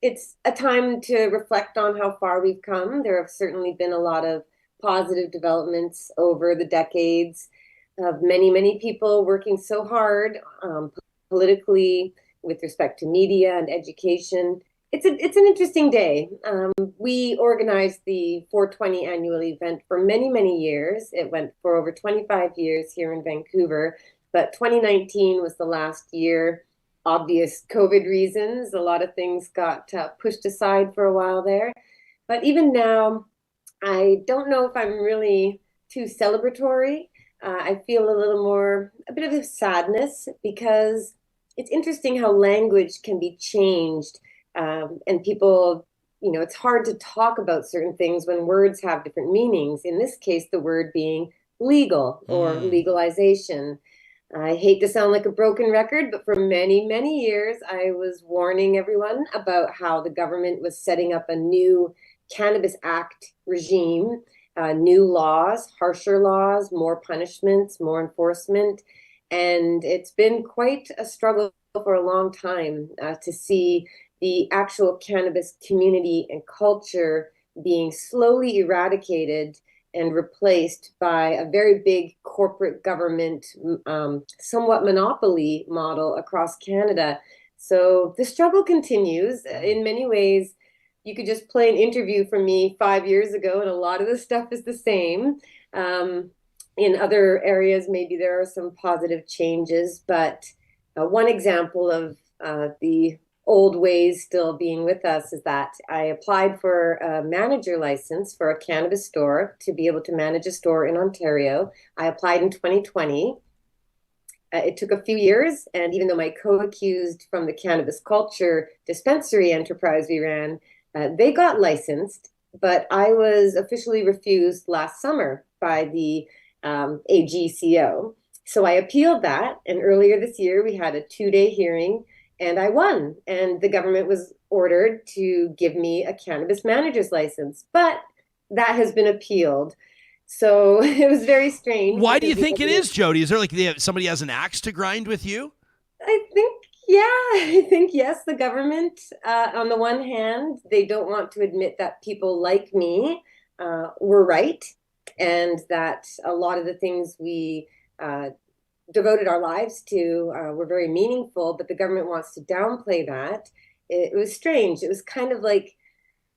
It's a time to reflect on how far we've come. There have certainly been a lot of positive developments over the decades of many, many people working so hard politically with respect to media and education. It's an interesting day. We organized the 420 annual event for many, many years. It went for over 25 years here in Vancouver, but 2019 was the last year. Obvious COVID reasons, a lot of things got pushed aside for a while there. But even now, I don't know if I'm really too celebratory. I feel a bit of a sadness, because it's interesting how language can be changed. And people, it's hard to talk about certain things when words have different meanings. In this case, the word being legal or legalization. I hate to sound like a broken record, but for many, many years, I was warning everyone about how the government was setting up a new Cannabis Act regime, new laws, harsher laws, more punishments, more enforcement. And it's been quite a struggle for a long time to see the actual cannabis community and culture being slowly eradicated and replaced by a very big corporate government, somewhat monopoly model across Canada. So the struggle continues. In many ways, you could just play an interview from me 5 years ago, and a lot of the stuff is the same. In other areas, maybe there are some positive changes, but one example of the old ways still being with us is that I applied for a manager license for a cannabis store to be able to manage a store in Ontario. I applied in 2020. It took a few years, and even though my co-accused from the cannabis culture dispensary enterprise we ran, they got licensed, but I was officially refused last summer by the AGCO. So I appealed that, and earlier this year we had a 2-day hearing, and I won, and the government was ordered to give me a cannabis manager's license, but that has been appealed. So it was very strange. Why do you because we think had it is, Jodie? Is there like somebody has an axe to grind with you? I think, yeah, I think, yes, the government, on the one hand, they don't want to admit that people like me were right, and that a lot of the things we devoted our lives to were very meaningful, but the government wants to downplay that. It was strange. It was kind of like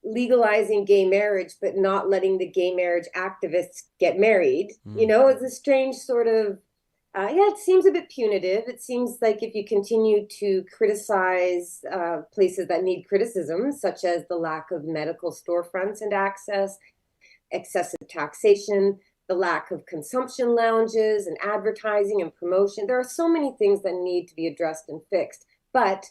legalizing gay marriage, but not letting the gay marriage activists get married. You know, it's a strange sort of, yeah, it seems a bit punitive. It seems like if you continue to criticize places that need criticism, such as the lack of medical storefronts and access, excessive taxation, the lack of consumption lounges and advertising and promotion. There are so many things that need to be addressed and fixed. But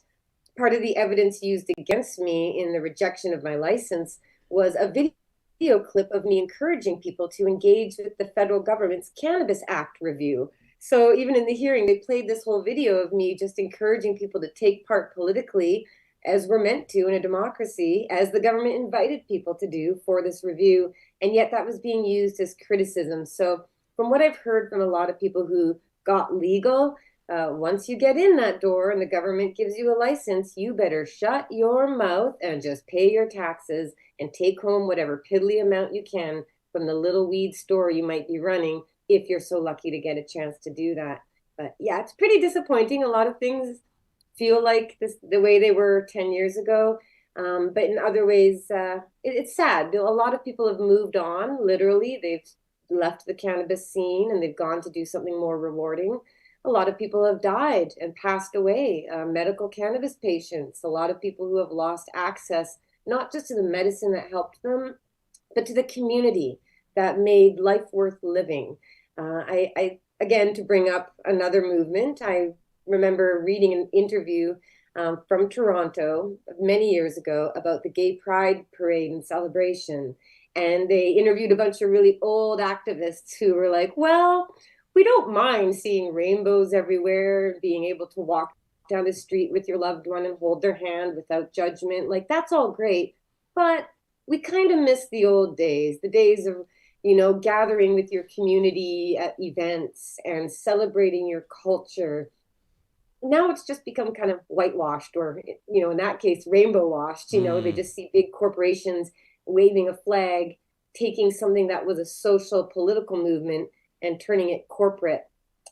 part of the evidence used against me in the rejection of my license was a video clip of me encouraging people to engage with the federal government's Cannabis Act review. So even in the hearing, they played this whole video of me just encouraging people to take part politically, as we're meant to in a democracy, as the government invited people to do for this review. And yet that was being used as criticism. So from what I've heard from a lot of people who got legal, once you get in that door and the government gives you a license, you better shut your mouth and just pay your taxes and take home whatever piddly amount you can from the little weed store you might be running, if you're so lucky to get a chance to do that. But yeah, it's pretty disappointing. A lot of things feel like this the way they were 10 years ago. But in other ways, it's sad. A lot of people have moved on, literally. They've left the cannabis scene and they've gone to do something more rewarding. A lot of people have died and passed away, medical cannabis patients, a lot of people who have lost access, not just to the medicine that helped them, but to the community that made life worth living. Again, to bring up another movement, I remember reading an interview from Toronto many years ago about the Gay Pride Parade and celebration. And they interviewed a bunch of really old activists who were like, well, we don't mind seeing rainbows everywhere, being able to walk down the street with your loved one and hold their hand without judgment. Like, that's all great. But we kind of miss the old days, the days of, you know, gathering with your community at events and celebrating your culture. Now it's just become kind of whitewashed, or, you know, in that case, rainbow washed. You know, they just see big corporations waving a flag, taking something that was a social political movement and turning it corporate.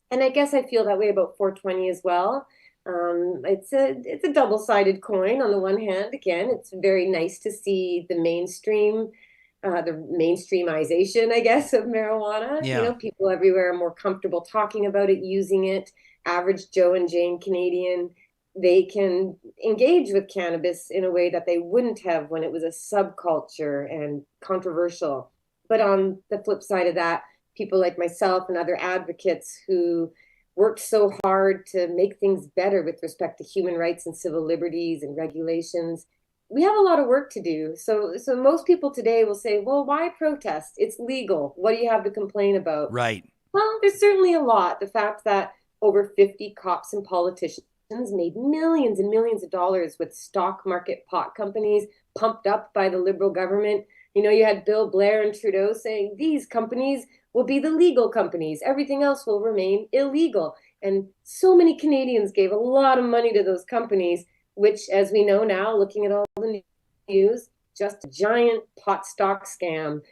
And I guess I feel that way about 420 as well. It's a double-sided coin. On the one hand, again, it's very nice to see the mainstreamization, I guess, of marijuana. Yeah. You know, people everywhere are more comfortable talking about it, using it. Average Joe and Jane Canadian, they can engage with cannabis in a way that they wouldn't have when it was a subculture and controversial. But on the flip side of that, people like myself and other advocates who worked so hard to make things better with respect to human rights and civil liberties and regulations, we have a lot of work to do. So most people today will say, well, why protest? It's legal. What do you have to complain about? Right. Well, there's certainly a lot. The fact that over 50 cops and politicians made millions and millions of dollars with stock market pot companies pumped up by the Liberal government. You know, you had Bill Blair and Trudeau saying these companies will be the legal companies. Everything else will remain illegal. And so many Canadians gave a lot of money to those companies, which, as we know now, looking at all the news, just a giant pot stock scam,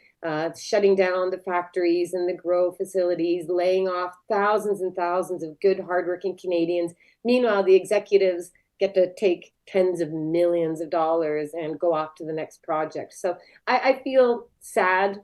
shutting down the factories and the grow facilities, laying off thousands and thousands of good, hardworking Canadians. Meanwhile, the executives get to take tens of millions of dollars and go off to the next project. So I feel sad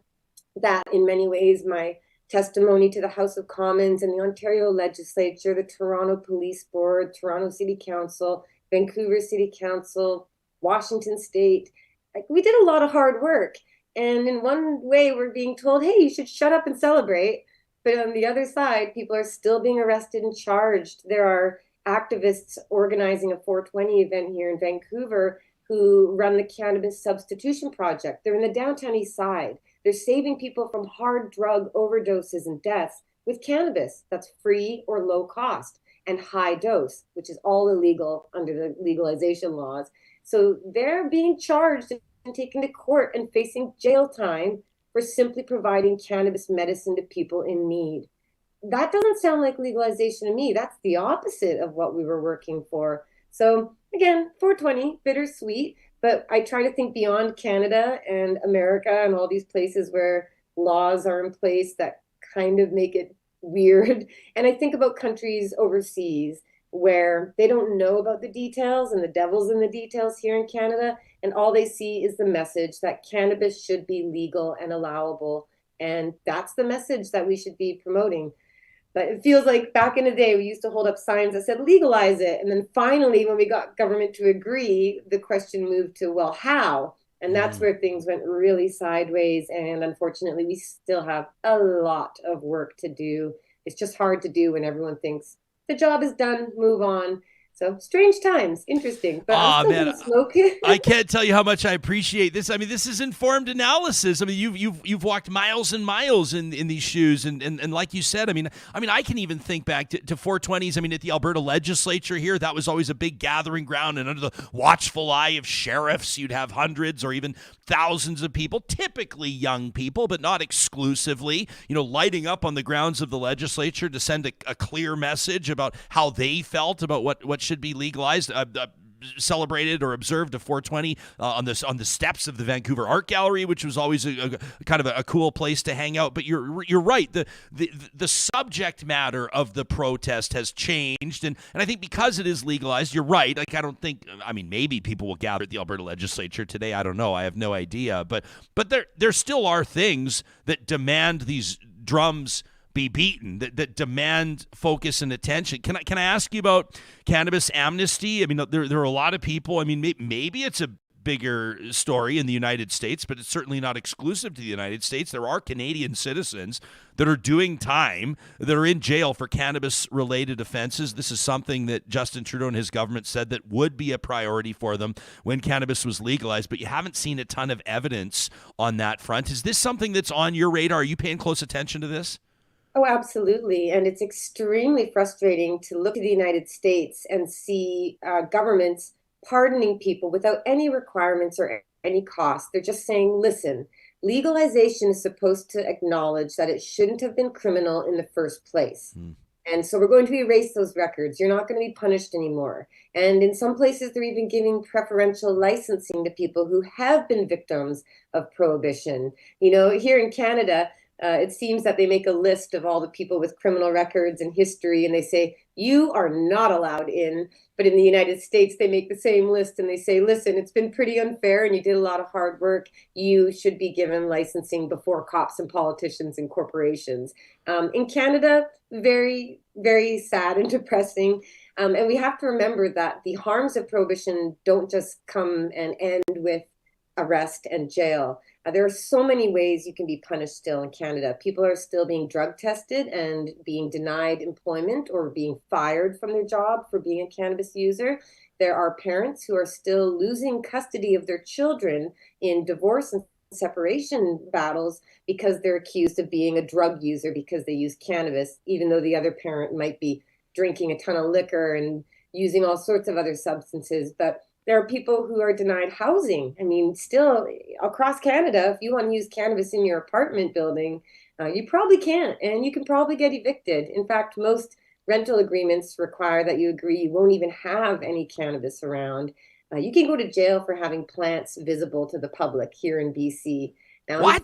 that in many ways my testimony to the House of Commons and the Ontario Legislature, the Toronto Police Board, Toronto City Council, Vancouver City Council, Washington State, like, we did a lot of hard work. And in one way, we're being told, hey, you should shut up and celebrate. But on the other side, people are still being arrested and charged. There are activists organizing a 420 event here in Vancouver who run the Cannabis Substitution Project. They're in the downtown east side. They're saving people from hard drug overdoses and deaths with cannabis that's free or low cost, and high dose, which is all illegal under the legalization laws. So they're being charged and taken to court and facing jail time for simply providing cannabis medicine to people in need. That doesn't sound like legalization to me. That's the opposite of what we were working for. So again, 420, bittersweet, but I try to think beyond Canada and America and all these places where laws are in place that kind of make it weird. And I think about countries overseas where they don't know about the details and the devil's in the details here in Canada. And all they see is the message that cannabis should be legal and allowable. And that's the message that we should be promoting. But it feels like back in the day, we used to hold up signs that said legalize it. And then finally, when we got government to agree, the question moved to, well, how? And that's where things went really sideways. And unfortunately, we still have a lot of work to do. It's just hard to do when everyone thinks the job is done, move on. So strange times, interesting. But I'm still gonna smoke it. I can't tell you how much I appreciate this. I mean, this is informed analysis. I mean, you've walked miles and miles in these shoes, and like you said, I mean, I can even think back to 420s. I mean, at the Alberta legislature here, that was always a big gathering ground, and under the watchful eye of sheriffs, you'd have hundreds or even thousands of people, typically young people, but not exclusively, lighting up on the grounds of the legislature to send a clear message about how they felt about what should be legalized. Celebrated or observed a 420 on the steps of the Vancouver Art Gallery, which was always a kind of a cool place to hang out. But you're right. The subject matter of the protest has changed, and I think because it is legalized, you're right. Like, I don't think. I mean, maybe people will gather at the Alberta legislature today. I don't know. I have no idea. But there still are things that demand these drums be beaten, that demand focus and attention. Can I ask you about cannabis amnesty? I mean, there are a lot of people. I mean, maybe it's a bigger story in the United States, but it's certainly not exclusive to the United States. There are Canadian citizens that are doing time, that are in jail for cannabis-related offenses. This is something that Justin Trudeau and his government said that would be a priority for them when cannabis was legalized, but you haven't seen a ton of evidence on that front. Is this something that's on your radar? Are you paying close attention to this? Oh, absolutely. And it's extremely frustrating to look at the United States and see governments pardoning people without any requirements or any cost. They're just saying, listen, legalization is supposed to acknowledge that it shouldn't have been criminal in the first place. And so we're going to erase those records. You're not going to be punished anymore. And in some places, they're even giving preferential licensing to people who have been victims of prohibition. Here in Canada, it seems that they make a list of all the people with criminal records and history, and they say, you are not allowed in. But in the United States, they make the same list and they say, listen, it's been pretty unfair and you did a lot of hard work. You should be given licensing before cops and politicians and corporations. In Canada, very, very sad and depressing. And we have to remember that the harms of prohibition don't just come and end with arrest and jail. There are so many ways you can be punished still in Canada. People are still being drug tested and being denied employment or being fired from their job for being a cannabis user. There are parents who are still losing custody of their children in divorce and separation battles because they're accused of being a drug user because they use cannabis, even though the other parent might be drinking a ton of liquor and using all sorts of other substances. But there are people who are denied housing. I mean, still across Canada, if you want to use cannabis in your apartment building, you probably can't, and you can probably get evicted. In fact, most rental agreements require that you agree you won't even have any cannabis around. You can go to jail for having plants visible to the public here in BC. Now, What?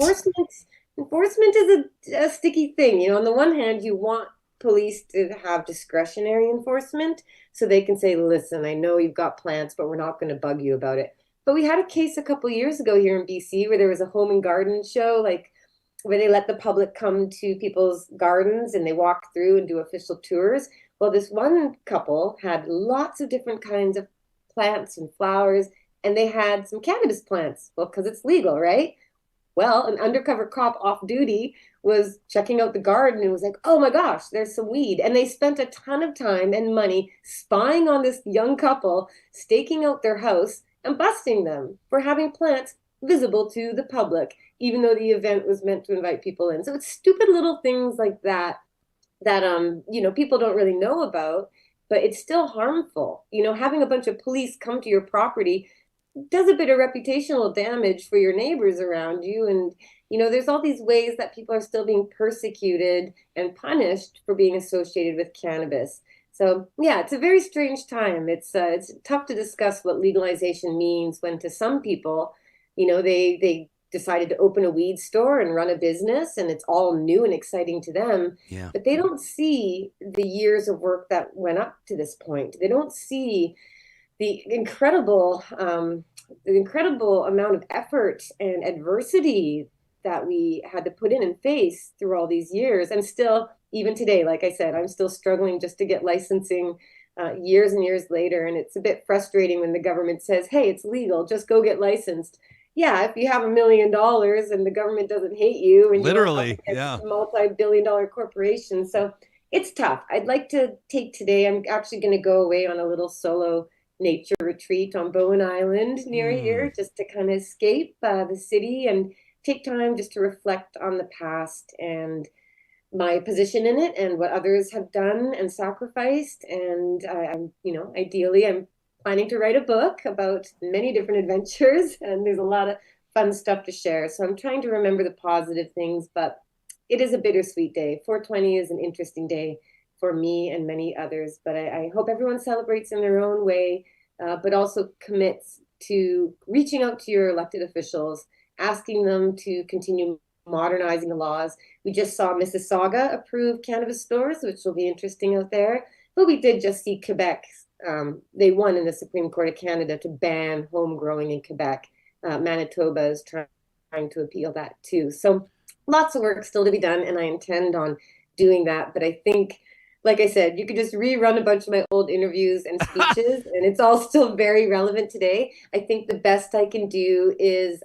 enforcement is a sticky thing. On the one hand, you want police to have discretionary enforcement so they can say, listen, I know you've got plants, but we're not going to bug you about it. But we had a case a couple of years ago here in BC where there was a home and garden show, like where they let the public come to people's gardens and they walk through and do official tours. Well, this one couple had lots of different kinds of plants and flowers, and they had some cannabis plants. Well, because it's legal, right? Well, an undercover cop off duty was checking out the garden and was like, oh my gosh, there's some weed. And they spent a ton of time and money spying on this young couple, staking out their house and busting them for having plants visible to the public, even though the event was meant to invite people in. So it's stupid little things like that people don't really know about, but it's still harmful. Having a bunch of police come to your property does a bit of reputational damage for your neighbors around you. And, there's all these ways that people are still being persecuted and punished for being associated with cannabis. So yeah, it's a very strange time. It's tough to discuss what legalization means when to some people, they decided to open a weed store and run a business, and it's all new and exciting to them. Yeah. But they don't see the years of work that went up to this point. They don't see the incredible amount of effort and adversity that we had to put in and face through all these years. And still, even today, like I said, I'm still struggling just to get licensing years and years later. And it's a bit frustrating when the government says, hey, it's legal, just go get licensed. Yeah, if you have $1 million and the government doesn't hate you, and Literally, you're yeah, a multi-billion-dollar corporation. So it's tough. I'd like to take today, I'm actually going to go away on a little solo nature retreat on Bowen Island near here, just to kind of escape the city and take time just to reflect on the past and my position in it and what others have done and sacrificed. And ideally, I'm planning to write a book about many different adventures, and there's a lot of fun stuff to share. So I'm trying to remember the positive things, but it is a bittersweet day. 420 is an interesting day for me and many others, but I hope everyone celebrates in their own way, but also commits to reaching out to your elected officials, asking them to continue modernizing the laws. We just saw Mississauga approve cannabis stores, which will be interesting out there. But we did just see Quebec. They won in the Supreme Court of Canada to ban home growing in Quebec. Manitoba is trying to appeal that too. So lots of work still to be done, and I intend on doing that. But I think, like I said, you could just rerun a bunch of my old interviews and speeches, and it's all still very relevant today. I think the best I can do is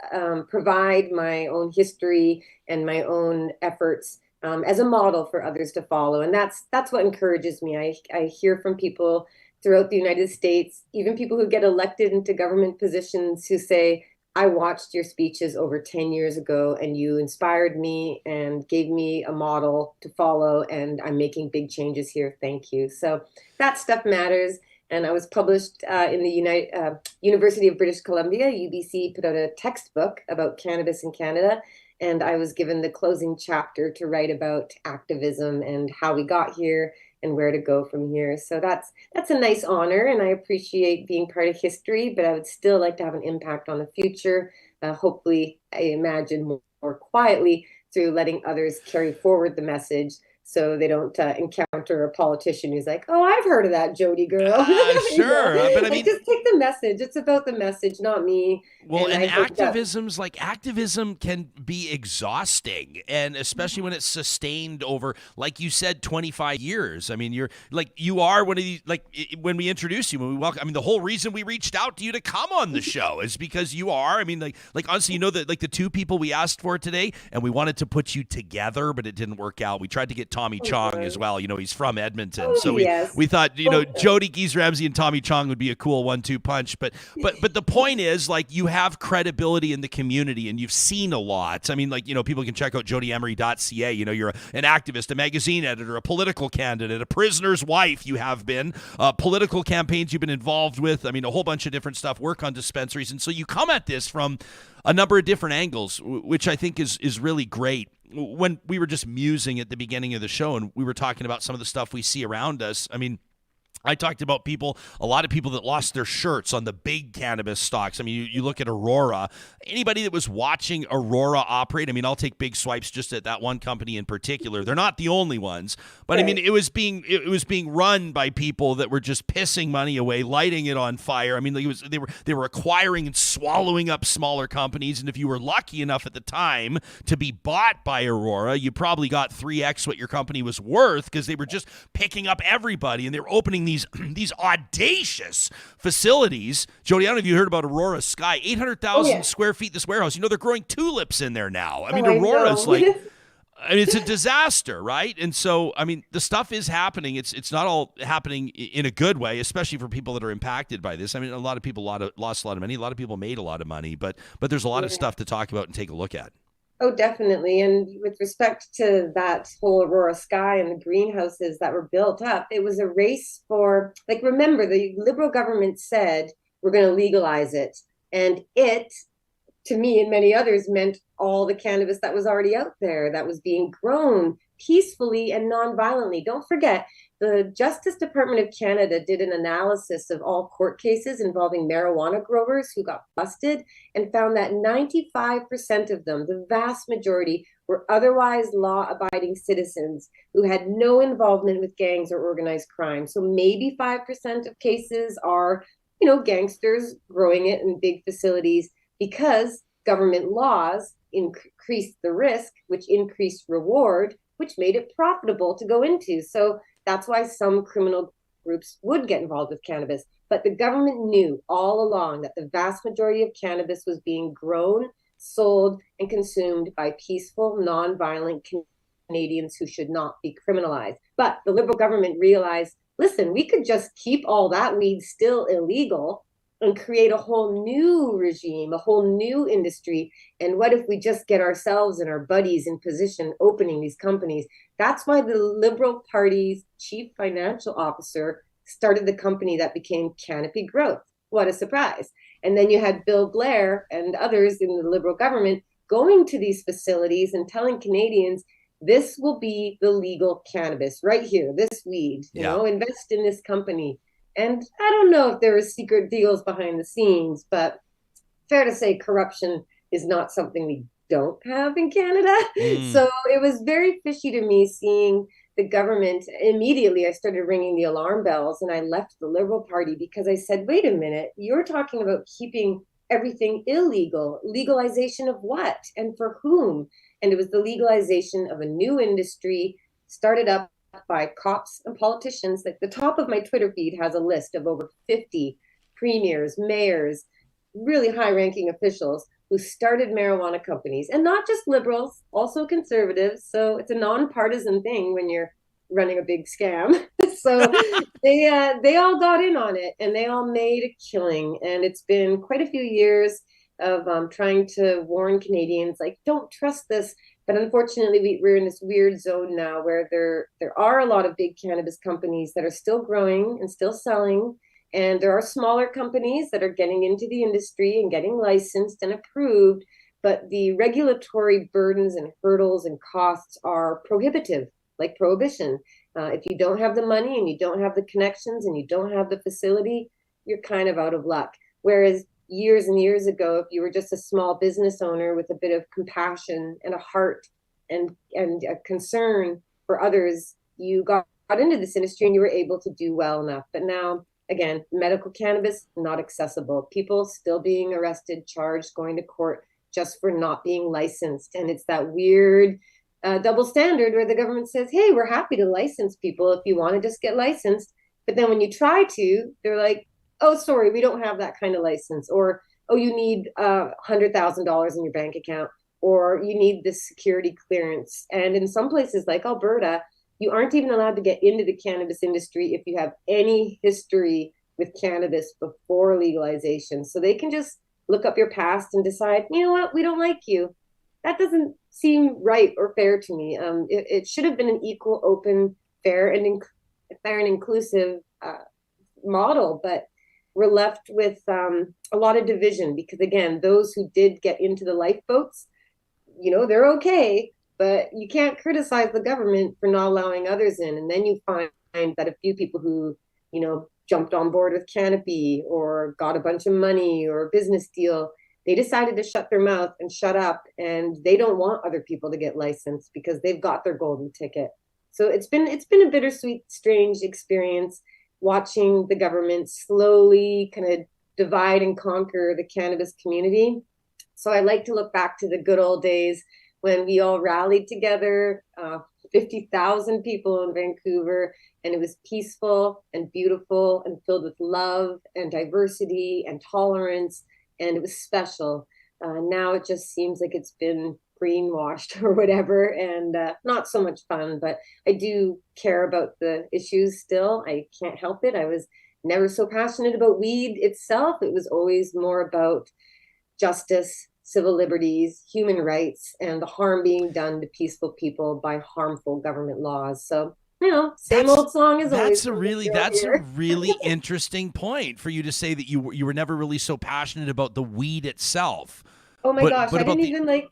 provide my own history and my own efforts as a model for others to follow. And that's what encourages me. I hear from people throughout the United States, even people who get elected into government positions, who say, I watched your speeches over 10 years ago and you inspired me and gave me a model to follow, and I'm making big changes here. Thank you. So that stuff matters. And I was published in the University of British Columbia. UBC put out a textbook about cannabis in Canada, and I was given the closing chapter to write about activism and how we got here and where to go from here. So that's a nice honor, and I appreciate being part of history, but I would still like to have an impact on the future. Hopefully, I imagine more quietly through letting others carry forward the message, so they don't encounter a politician who's like, oh, I've heard of that Jodie girl. Sure. But I mean, just take the message. It's about the message, not me. Well, and activism can be exhausting, and especially when it's sustained over, like you said, 25 years. I mean, you are one of these, like when we introduced you, when we welcome, I mean, the whole reason we reached out to you to come on the show is because you are, I mean, like honestly, that like the two people we asked for today, and we wanted to put you together, but it didn't work out. We tried to get Tommy Chong as well. He's from Edmonton. So we thought, Jodie Giesz-Ramsay and Tommy Chong would be a cool 1-2 punch. But the point is, like, you have credibility in the community and you've seen a lot. I mean, like, people can check out jodieemery.ca. You're an activist, a magazine editor, a political candidate, a prisoner's wife. You have been political campaigns you've been involved with. I mean, a whole bunch of different stuff, work on dispensaries. And so you come at this from a number of different angles, which I think is really great. When we were just musing at the beginning of the show and we were talking about some of the stuff we see around us, I mean, I talked about a lot of people that lost their shirts on the big cannabis stocks. I mean, you look at Aurora. Anybody that was watching Aurora operate, I mean, I'll take big swipes just at that one company in particular. They're not the only ones, but right. I mean, it was being run by people that were just pissing money away, lighting it on fire. I mean, they were acquiring and swallowing up smaller companies, and if you were lucky enough at the time to be bought by Aurora, you probably got 3x what your company was worth, because they were just picking up everybody and they were opening these audacious facilities. Jodie, I don't know if you heard about Aurora Sky, 800,000 square feet, this warehouse. They're growing tulips in there now. I mean, Aurora's like, I mean, it's a disaster, right? And so, I mean, the stuff is happening. It's not all happening in a good way, especially for people that are impacted by this. I mean, a lot of people lost a lot of money. A lot of people made a lot of money, but there's a lot of stuff to talk about and take a look at. Oh, definitely. And with respect to that whole Aurora Sky and the greenhouses that were built up, it was a race for, like, remember, the Liberal government said, we're going to legalize it. And it to me and many others meant all the cannabis that was already out there that was being grown peacefully and non-violently. Don't forget, the Justice Department of Canada did an analysis of all court cases involving marijuana growers who got busted and found that 95% of them, the vast majority, were otherwise law-abiding citizens who had no involvement with gangs or organized crime. So maybe 5% of cases are, gangsters growing it in big facilities because government laws increased the risk, which increased reward, which made it profitable to go into. So that's why some criminal groups would get involved with cannabis. But the government knew all along that the vast majority of cannabis was being grown, sold, and consumed by peaceful, non-violent Canadians who should not be criminalized. But the Liberal government realized, listen, we could just keep all that weed still illegal and create a whole new regime, a whole new industry. And what if we just get ourselves and our buddies in position opening these companies? That's why the Liberal Party's chief financial officer started the company that became Canopy Growth. What a surprise. And then you had Bill Blair and others in the Liberal government going to these facilities and telling Canadians, this will be the legal cannabis right here, this weed, invest in this company. And I don't know if there were secret deals behind the scenes, but fair to say corruption is not something we don't have in Canada. So it was very fishy to me seeing the government. Immediately, I started ringing the alarm bells and I left the Liberal Party because I said, wait a minute, you're talking about keeping everything illegal. Legalization of what and for whom? And it was the legalization of a new industry started up by cops and politicians. Like the top of my Twitter feed has a list of over 50 premiers, mayors, really high-ranking officials who started marijuana companies, and not just liberals, also conservatives. So it's a nonpartisan thing when you're running a big scam. So they all got in on it, and they all made a killing. And it's been quite a few years of trying to warn Canadians, like, don't trust this. But unfortunately, we're in this weird zone now where there are a lot of big cannabis companies that are still growing and still selling. And there are smaller companies that are getting into the industry and getting licensed and approved. But the regulatory burdens and hurdles and costs are prohibitive, like prohibition. If you don't have the money and you don't have the connections and you don't have the facility, you're kind of out of luck. Whereas years and years ago, if you were just a small business owner with a bit of compassion and a heart and a concern for others, you got into this industry and you were able to do well enough. But now, again, medical cannabis, not accessible. People still being arrested, charged, going to court just for not being licensed. And it's that weird double standard where the government says, hey, we're happy to license people if you want to just get licensed. But then when you try to, they're like, oh, sorry, we don't have that kind of license. Or, oh, you need $100,000 in your bank account, or you need this security clearance. And in some places like Alberta, you aren't even allowed to get into the cannabis industry if you have any history with cannabis before legalization. So they can just look up your past and decide, you know what, we don't like you. That doesn't seem right or fair to me. It should have been an equal, open, fair and inclusive model, but we're left with a lot of division because, again, those who did get into the lifeboats, they're okay, but you can't criticize the government for not allowing others in. And then you find that a few people who, jumped on board with Canopy or got a bunch of money or a business deal, they decided to shut their mouth and shut up, and they don't want other people to get licensed because they've got their golden ticket. So it's been a bittersweet, strange experience watching the government slowly kind of divide and conquer the cannabis community. So I like to look back to the good old days when we all rallied together, 50,000 people in Vancouver, and it was peaceful and beautiful and filled with love and diversity and tolerance, and it was special. Now it just seems like it's been greenwashed or whatever, and not so much fun, but I do care about the issues still. I can't help it. I was never so passionate about weed itself. It was always more about justice, civil liberties, human rights, and the harm being done to peaceful people by harmful government laws. So, same old song as always. That's a really interesting point for you to say that you were never really so passionate about the weed itself. Oh my gosh, I didn't even like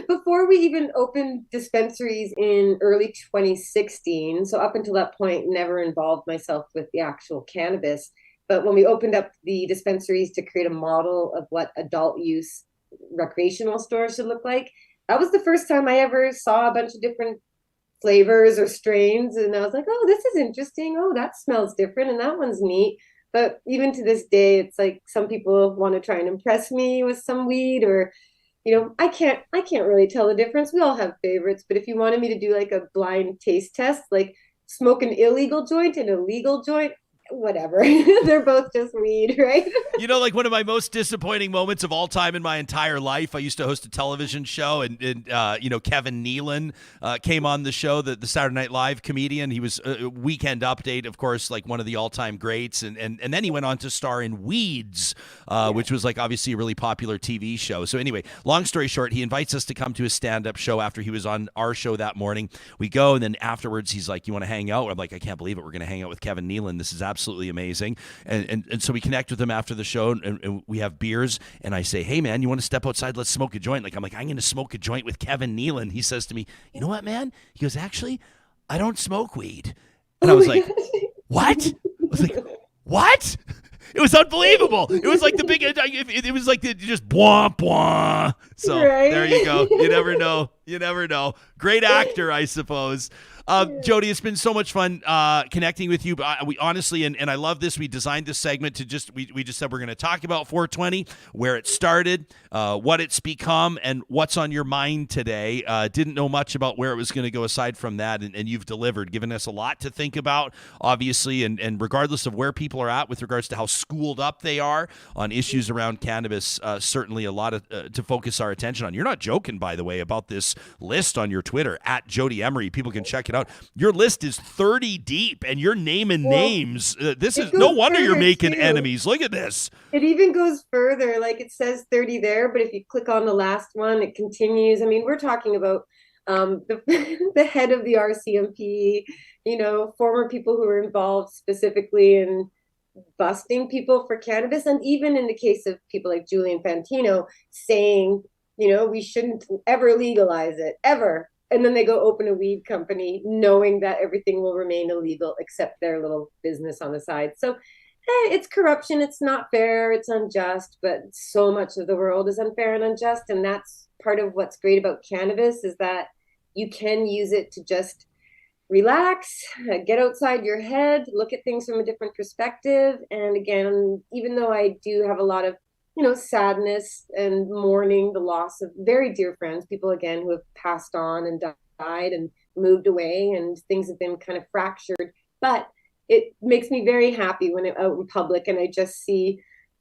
before we even opened dispensaries in early 2016. So up until that point, never involved myself with the actual cannabis. But when we opened up the dispensaries to create a model of what adult use recreational stores should look like, that was the first time I ever saw a bunch of different flavors or strains. And I was like, oh, this is interesting. Oh, that smells different. And that one's neat. But even to this day, it's like some people want to try and impress me with some weed, or I can't really tell the difference. We all have favorites, but if you wanted me to do like a blind taste test, like smoke an illegal joint and a legal joint, whatever. They're both just weed, right? Like one of my most disappointing moments of all time in my entire life, I used to host a television show, and Kevin Nealon came on the show, the Saturday Night Live comedian. He was Weekend Update, of course, like one of the all-time greats, and then he went on to star in Weeds, which was like obviously a really popular TV show. So anyway, long story short, he invites us to come to his stand-up show after he was on our show that morning. We go, and then afterwards he's like, you want to hang out? I'm like, I can't believe it. We're going to hang out with Kevin Nealon. This is absolutely amazing. And so we connect with him after the show, and we have beers, and I say, hey man, you want to step outside? Let's smoke a joint. I'm going to smoke a joint with Kevin Nealon. He says to me, you know what, man? He goes, actually, I don't smoke weed. And I was like, what? I was like, what? It was unbelievable. It was like the big, it was like the just bwah, bwah. So There you go. You never know. You never know. Great actor, I suppose. Jodie, it's been so much fun connecting with you. We honestly, and I love this, we designed this segment to we just said we're going to talk about 420, where it started, what it's become, and what's on your mind today. Didn't know much about where it was going to go aside from that, and you've delivered, given us a lot to think about, obviously, and regardless of where people are at with regards to how schooled up they are on issues around cannabis, certainly a lot of to focus our attention on. You're not joking, by the way, about this list on your Twitter, at Jodie Emery. People can check it out. Your list is 30 deep, and you're naming names. This is no wonder you're making enemies. Look at this. It even goes further. Like it says 30 there, but if you click on the last one, it continues. I mean, we're talking about the head of the RCMP, former people who were involved specifically in busting people for cannabis. And even in the case of people like Julian Fantino saying, we shouldn't ever legalize it, ever. And then they go open a weed company knowing that everything will remain illegal except their little business on the side. So it's corruption. It's not fair. It's unjust. But so much of the world is unfair and unjust. And that's part of what's great about cannabis, is that you can use it to just relax, get outside your head, look at things from a different perspective. And again, even though I do have a lot of sadness and mourning the loss of very dear friends, people again who have passed on and died and moved away, and things have been kind of fractured. But it makes me very happy when I'm out in public and I just see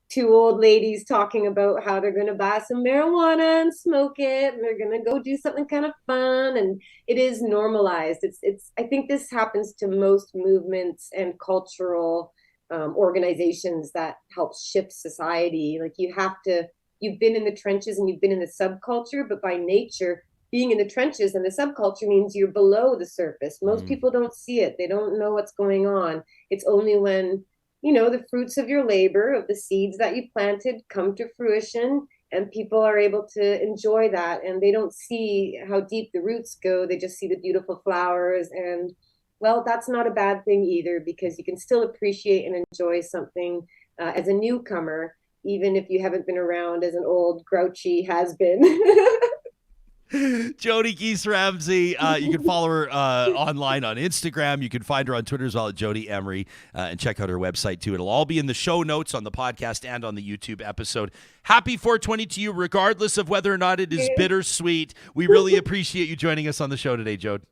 two old ladies talking about how they're going to buy some marijuana and smoke it, and they're going to go do something kind of fun, and it is normalized. It's I think this happens to most movements and cultural organizations that help shift society. Like you've been in the trenches and you've been in the subculture, but by nature, being in the trenches and the subculture means you're below the surface. Most people don't see it. They don't know what's going on. It's only when, the fruits of your labor, of the seeds that you planted, come to fruition, and people are able to enjoy that. And they don't see how deep the roots go. They just see the beautiful flowers. And well, that's not a bad thing either, because you can still appreciate and enjoy something as a newcomer, even if you haven't been around as an old grouchy has-been. Jodie Giesz-Ramsay. You can follow her online on Instagram. You can find her on Twitter as well at Jodie Emery, and check out her website too. It'll all be in the show notes on the podcast and on the YouTube episode. Happy 420 to you, regardless of whether or not it is bittersweet. We really appreciate you joining us on the show today, Jode.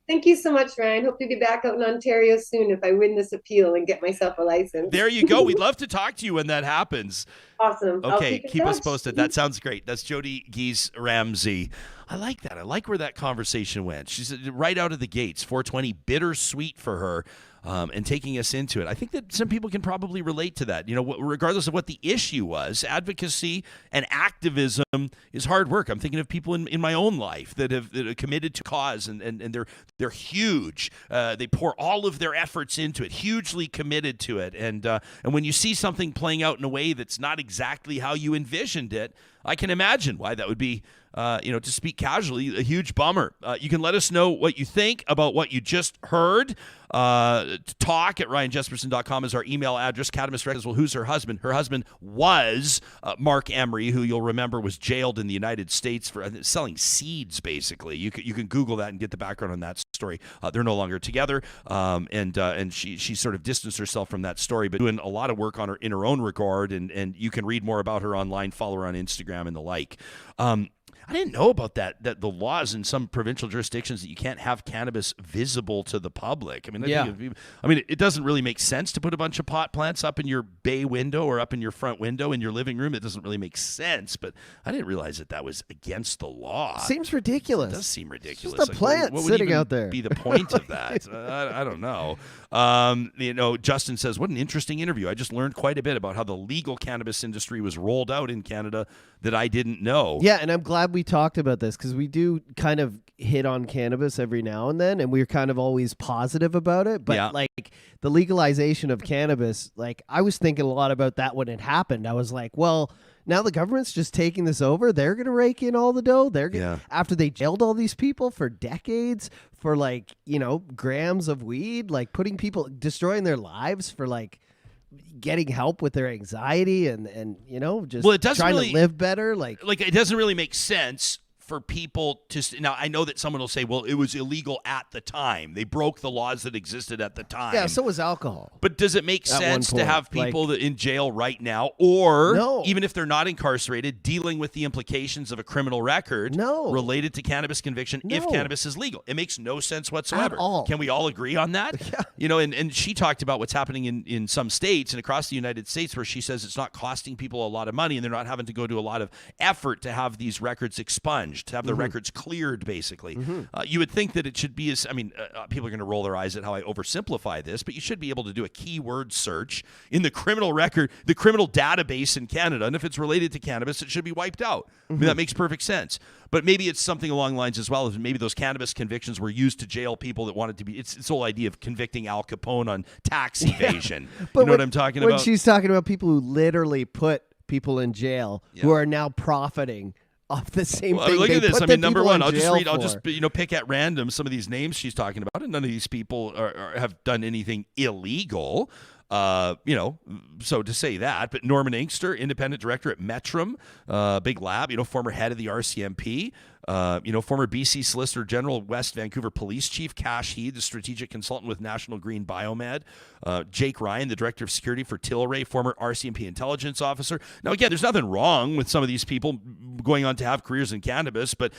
Thank you so much, Ryan. Hope to be back out in Ontario soon if I win this appeal and get myself a license. There you go. We'd love to talk to you when that happens. Awesome. Okay, keep us posted. That sounds great. That's Jodie Giesz-Ramsay. I like that. I like where that conversation went. She's right out of the gates. 420, bittersweet for her. And taking us into it. I think that some people can probably relate to that. Regardless of what the issue was, advocacy and activism is hard work. I'm thinking of people in my own life that have committed to cause, and they're huge. They pour all of their efforts into it, hugely committed to it. And when you see something playing out in a way that's not exactly how you envisioned it, I can imagine why that would be, to speak casually, a huge bummer. You can let us know what you think about what you just heard. Talk at ryanjesperson.com is our email address. Cannabis says, well, who's her husband? Her husband was Mark Emery, who you'll remember was jailed in the United States for selling seeds, basically. You can Google that and get the background on that story. They're no longer together, and she sort of distanced herself from that story, but doing a lot of work on her in her own regard, and you can read more about her online, follow her on Instagram and the like. I didn't know about that the laws in some provincial jurisdictions that you can't have cannabis visible to the public. I mean, it doesn't really make sense to put a bunch of pot plants up in your bay window or up in your front window in your living room. It doesn't really make sense, but I didn't realize that was against the law. Seems ridiculous. It does seem ridiculous. Just a plant what would sitting even out there. be the point of that? I don't know. Justin says, what an interesting interview. I just learned quite a bit about how the legal cannabis industry was rolled out in Canada that I didn't know. Yeah, and I'm glad we talked about this because we do kind of hit on cannabis every now and then, and we're kind of always positive about it. But like the legalization of cannabis, like I was thinking a lot about that when it happened. I was like, well, now the government's just taking this over. They're going to rake in all the dough. They're gonna, after they jailed all these people for decades for grams of weed, like destroying their lives for getting help with their anxiety and just trying to live better. Like it doesn't really make sense for people to now. I know that someone will say, well, it was illegal at the time. They broke the laws that existed at the time. Yeah, so was alcohol. But does it make sense to have people in jail right now, or even if they're not incarcerated, dealing with the implications of a criminal record related to cannabis conviction if cannabis is legal? It makes no sense whatsoever. At all. Can we all agree on that? Yeah. And she talked about what's happening in some states and across the United States where she says it's not costing people a lot of money and they're not having to go to a lot of effort to have these records expunged, to have the records cleared, basically. You would think that it should be people are going to roll their eyes at how I oversimplify this, but you should be able to do a keyword search in the criminal record, the criminal database in Canada, and if it's related to cannabis, it should be wiped out. I mean, that makes perfect sense. But maybe it's something along the lines as well as maybe those cannabis convictions were used to jail people that wanted to be. It's the whole idea of convicting Al Capone on tax evasion. But you know what I'm talking about? When she's talking about people who literally put people in jail who are now profiting off the same thing. Look at this. Number one, I'll just pick at random some of these names she's talking about, and none of these people have done anything illegal. So to say that, but Norman Inkster, independent director at Metrum, big lab, former head of the RCMP, former BC Solicitor General, West Vancouver Police Chief, Cash Heed, the strategic consultant with National Green Biomed, Jake Ryan, the director of security for Tilray, former RCMP intelligence officer. Now, again, there's nothing wrong with some of these people going on to have careers in cannabis, but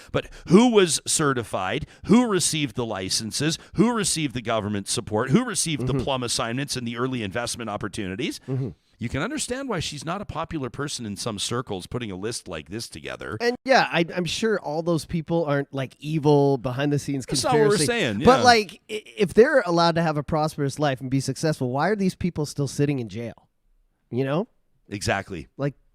who was certified, who received the licenses, who received the government support, who received the plum assignments and the early investment opportunities? You can understand why she's not a popular person in some circles putting a list like this together. And I'm sure all those people aren't evil behind the scenes conspiracy. That's not what we're saying. Yeah. But if they're allowed to have a prosperous life and be successful, why are these people still sitting in jail? Exactly.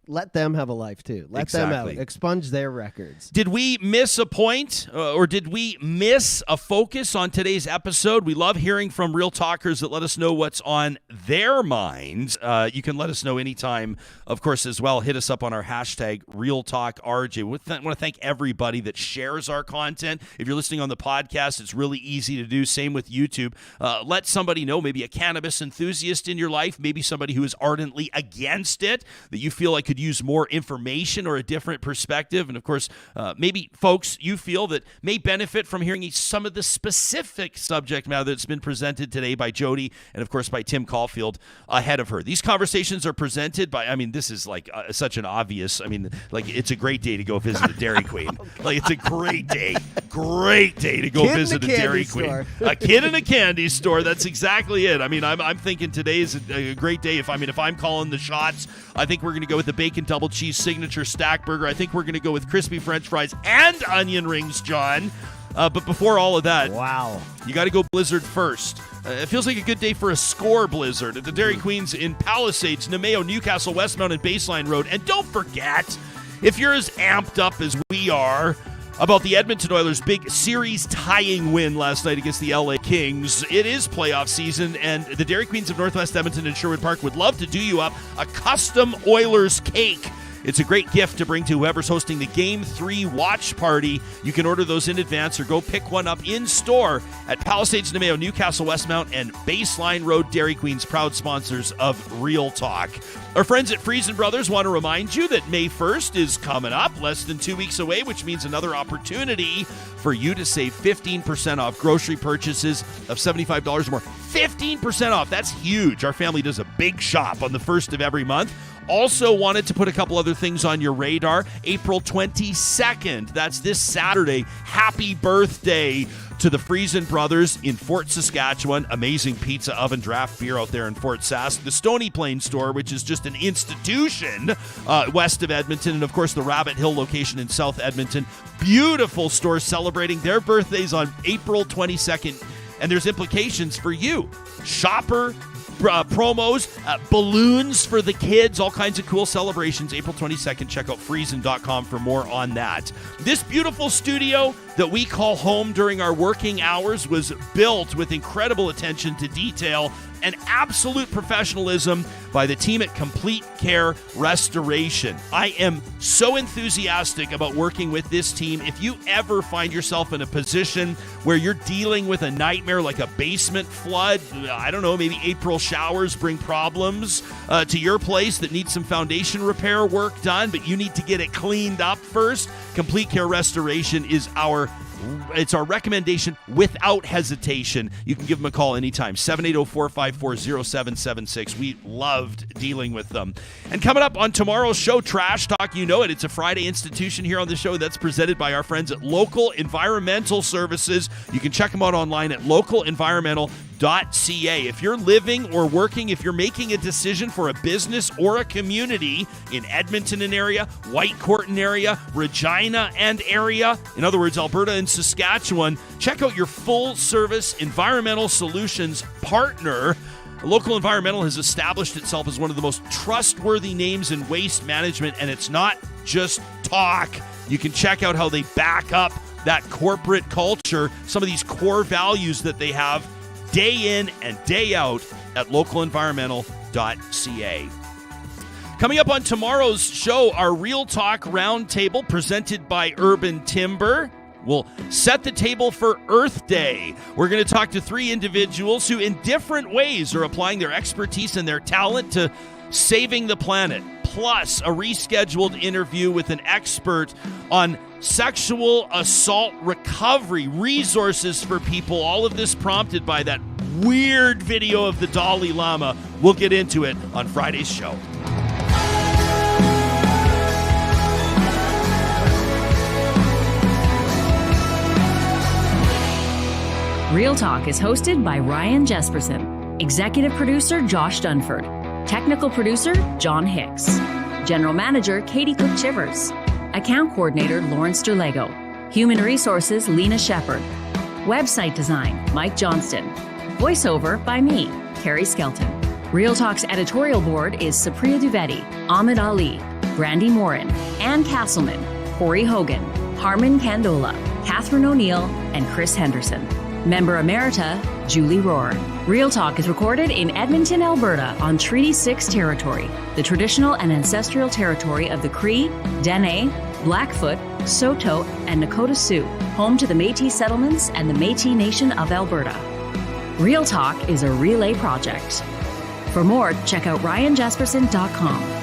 Let them have a life too. Let them out. Expunge their records. Did we miss a point or did we miss a focus on today's episode? We love hearing from real talkers that let us know what's on their minds. You can let us know anytime, of course, as well. Hit us up on our hashtag RealTalkRJ. I want to thank everybody that shares our content. If you're listening on the podcast, it's really easy to do. Same with YouTube. Let somebody know, maybe a cannabis enthusiast in your life, maybe somebody who is ardently against it, that you feel like could use more information or a different perspective. And of course, maybe folks you feel that may benefit from hearing some of the specific subject matter that's been presented today by Jodie and of course by Tim Caulfield ahead of her. These conversations are presented by, this is such an obvious, it's a great day to go visit a Dairy Queen. It's a great day to go visit a Dairy Queen. A kid in a candy store. That's exactly it. I'm thinking today is a great day. If I'm calling the shots, I think we're going to go with the bacon double cheese signature stack burger. I think we're going to go with crispy French fries and onion rings, John. But before all of that, wow, you got to go Blizzard first. It feels like a good day for a score Blizzard at the Dairy Queens in Palisades, Nemeo, Newcastle, Westmount, and Baseline Road. And don't forget, if you're as amped up as we are about the Edmonton Oilers' big series-tying win last night against the LA Kings, it is playoff season, and the Dairy Queens of Northwest Edmonton and Sherwood Park would love to do you up a custom Oilers cake. It's a great gift to bring to whoever's hosting the Game 3 watch party. You can order those in advance or go pick one up in store at Palisades, Nemeo, Newcastle, Westmount, and Baseline Road Dairy Queen's proud sponsors of Real Talk. Our friends at Friesen Brothers want to remind you that May 1st is coming up, less than 2 weeks away, which means another opportunity for you to save 15% off grocery purchases of $75 or more. 15% off. That's huge. Our family does a big shop on the 1st of every month. Also wanted to put a couple other things on your radar. April 22nd, that's this Saturday. Happy birthday to the Friesen Brothers in Fort Saskatchewan. Amazing pizza, oven, draft beer out there in Fort Sask. The Stony Plain store, which is just an institution west of Edmonton. And, of course, the Rabbit Hill location in South Edmonton. Beautiful store celebrating their birthdays on April 22nd. And there's implications for you. Shopper promos, balloons for the kids, all kinds of cool celebrations. April 22nd, check out Friesen.com for more on that. This beautiful studio that we call home during our working hours was built with incredible attention to detail and absolute professionalism by the team at Complete Care Restoration. I am so enthusiastic about working with this team. If you ever find yourself in a position where you're dealing with a nightmare like a basement flood, I don't know, maybe April showers bring problems to your place that needs some foundation repair work done, but you need to get it cleaned up first, Complete Care Restoration is our recommendation without hesitation. You can give them a call anytime, 780-454-0776. We loved dealing with them. And coming up on tomorrow's show, Trash Talk, you know it. It's a Friday institution here on the show that's presented by our friends at Local Environmental Services. You can check them out online at localenvironmental.ca. If you're living or working, if you're making a decision for a business or a community in Edmonton and area, Whitecourt and area, Regina and area, in other words, Alberta and Saskatchewan, check out your full-service environmental solutions partner. Local Environmental has established itself as one of the most trustworthy names in waste management, and it's not just talk. You can check out how they back up that corporate culture, some of these core values that they have day in and day out at localenvironmental.ca. Coming up on tomorrow's show, our Real Talk Roundtable presented by Urban Timber will set the table for Earth Day. We're going to talk to 3 individuals who in different ways are applying their expertise and their talent to saving the planet, plus a rescheduled interview with an expert on sexual assault recovery, resources for people. All of this prompted by that weird video of the Dalai Lama. We'll get into it on Friday's show. Real Talk is hosted by Ryan Jesperson, executive producer Josh Dunford, technical producer John Hicks, general manager Katie Cook-Chivers, account coordinator Lawrence Derlego, human resources Lena Shepard, website design Mike Johnston, voiceover by me, Carrie Skelton. Real Talk's editorial board is Supriya Dwivedi, Ahmed Ali, Brandy Morin, Ann Castleman, Corey Hogan, Harmon Candola, Catherine O'Neill, and Chris Henderson. Member Emerita, Julie Rohr. Real Talk is recorded in Edmonton, Alberta on Treaty 6 territory, the traditional and ancestral territory of the Cree, Dene, Blackfoot, Saulteaux, and Nakota Sioux, home to the Métis settlements and the Métis Nation of Alberta. Real Talk is a relay project. For more, check out ryanjesperson.com.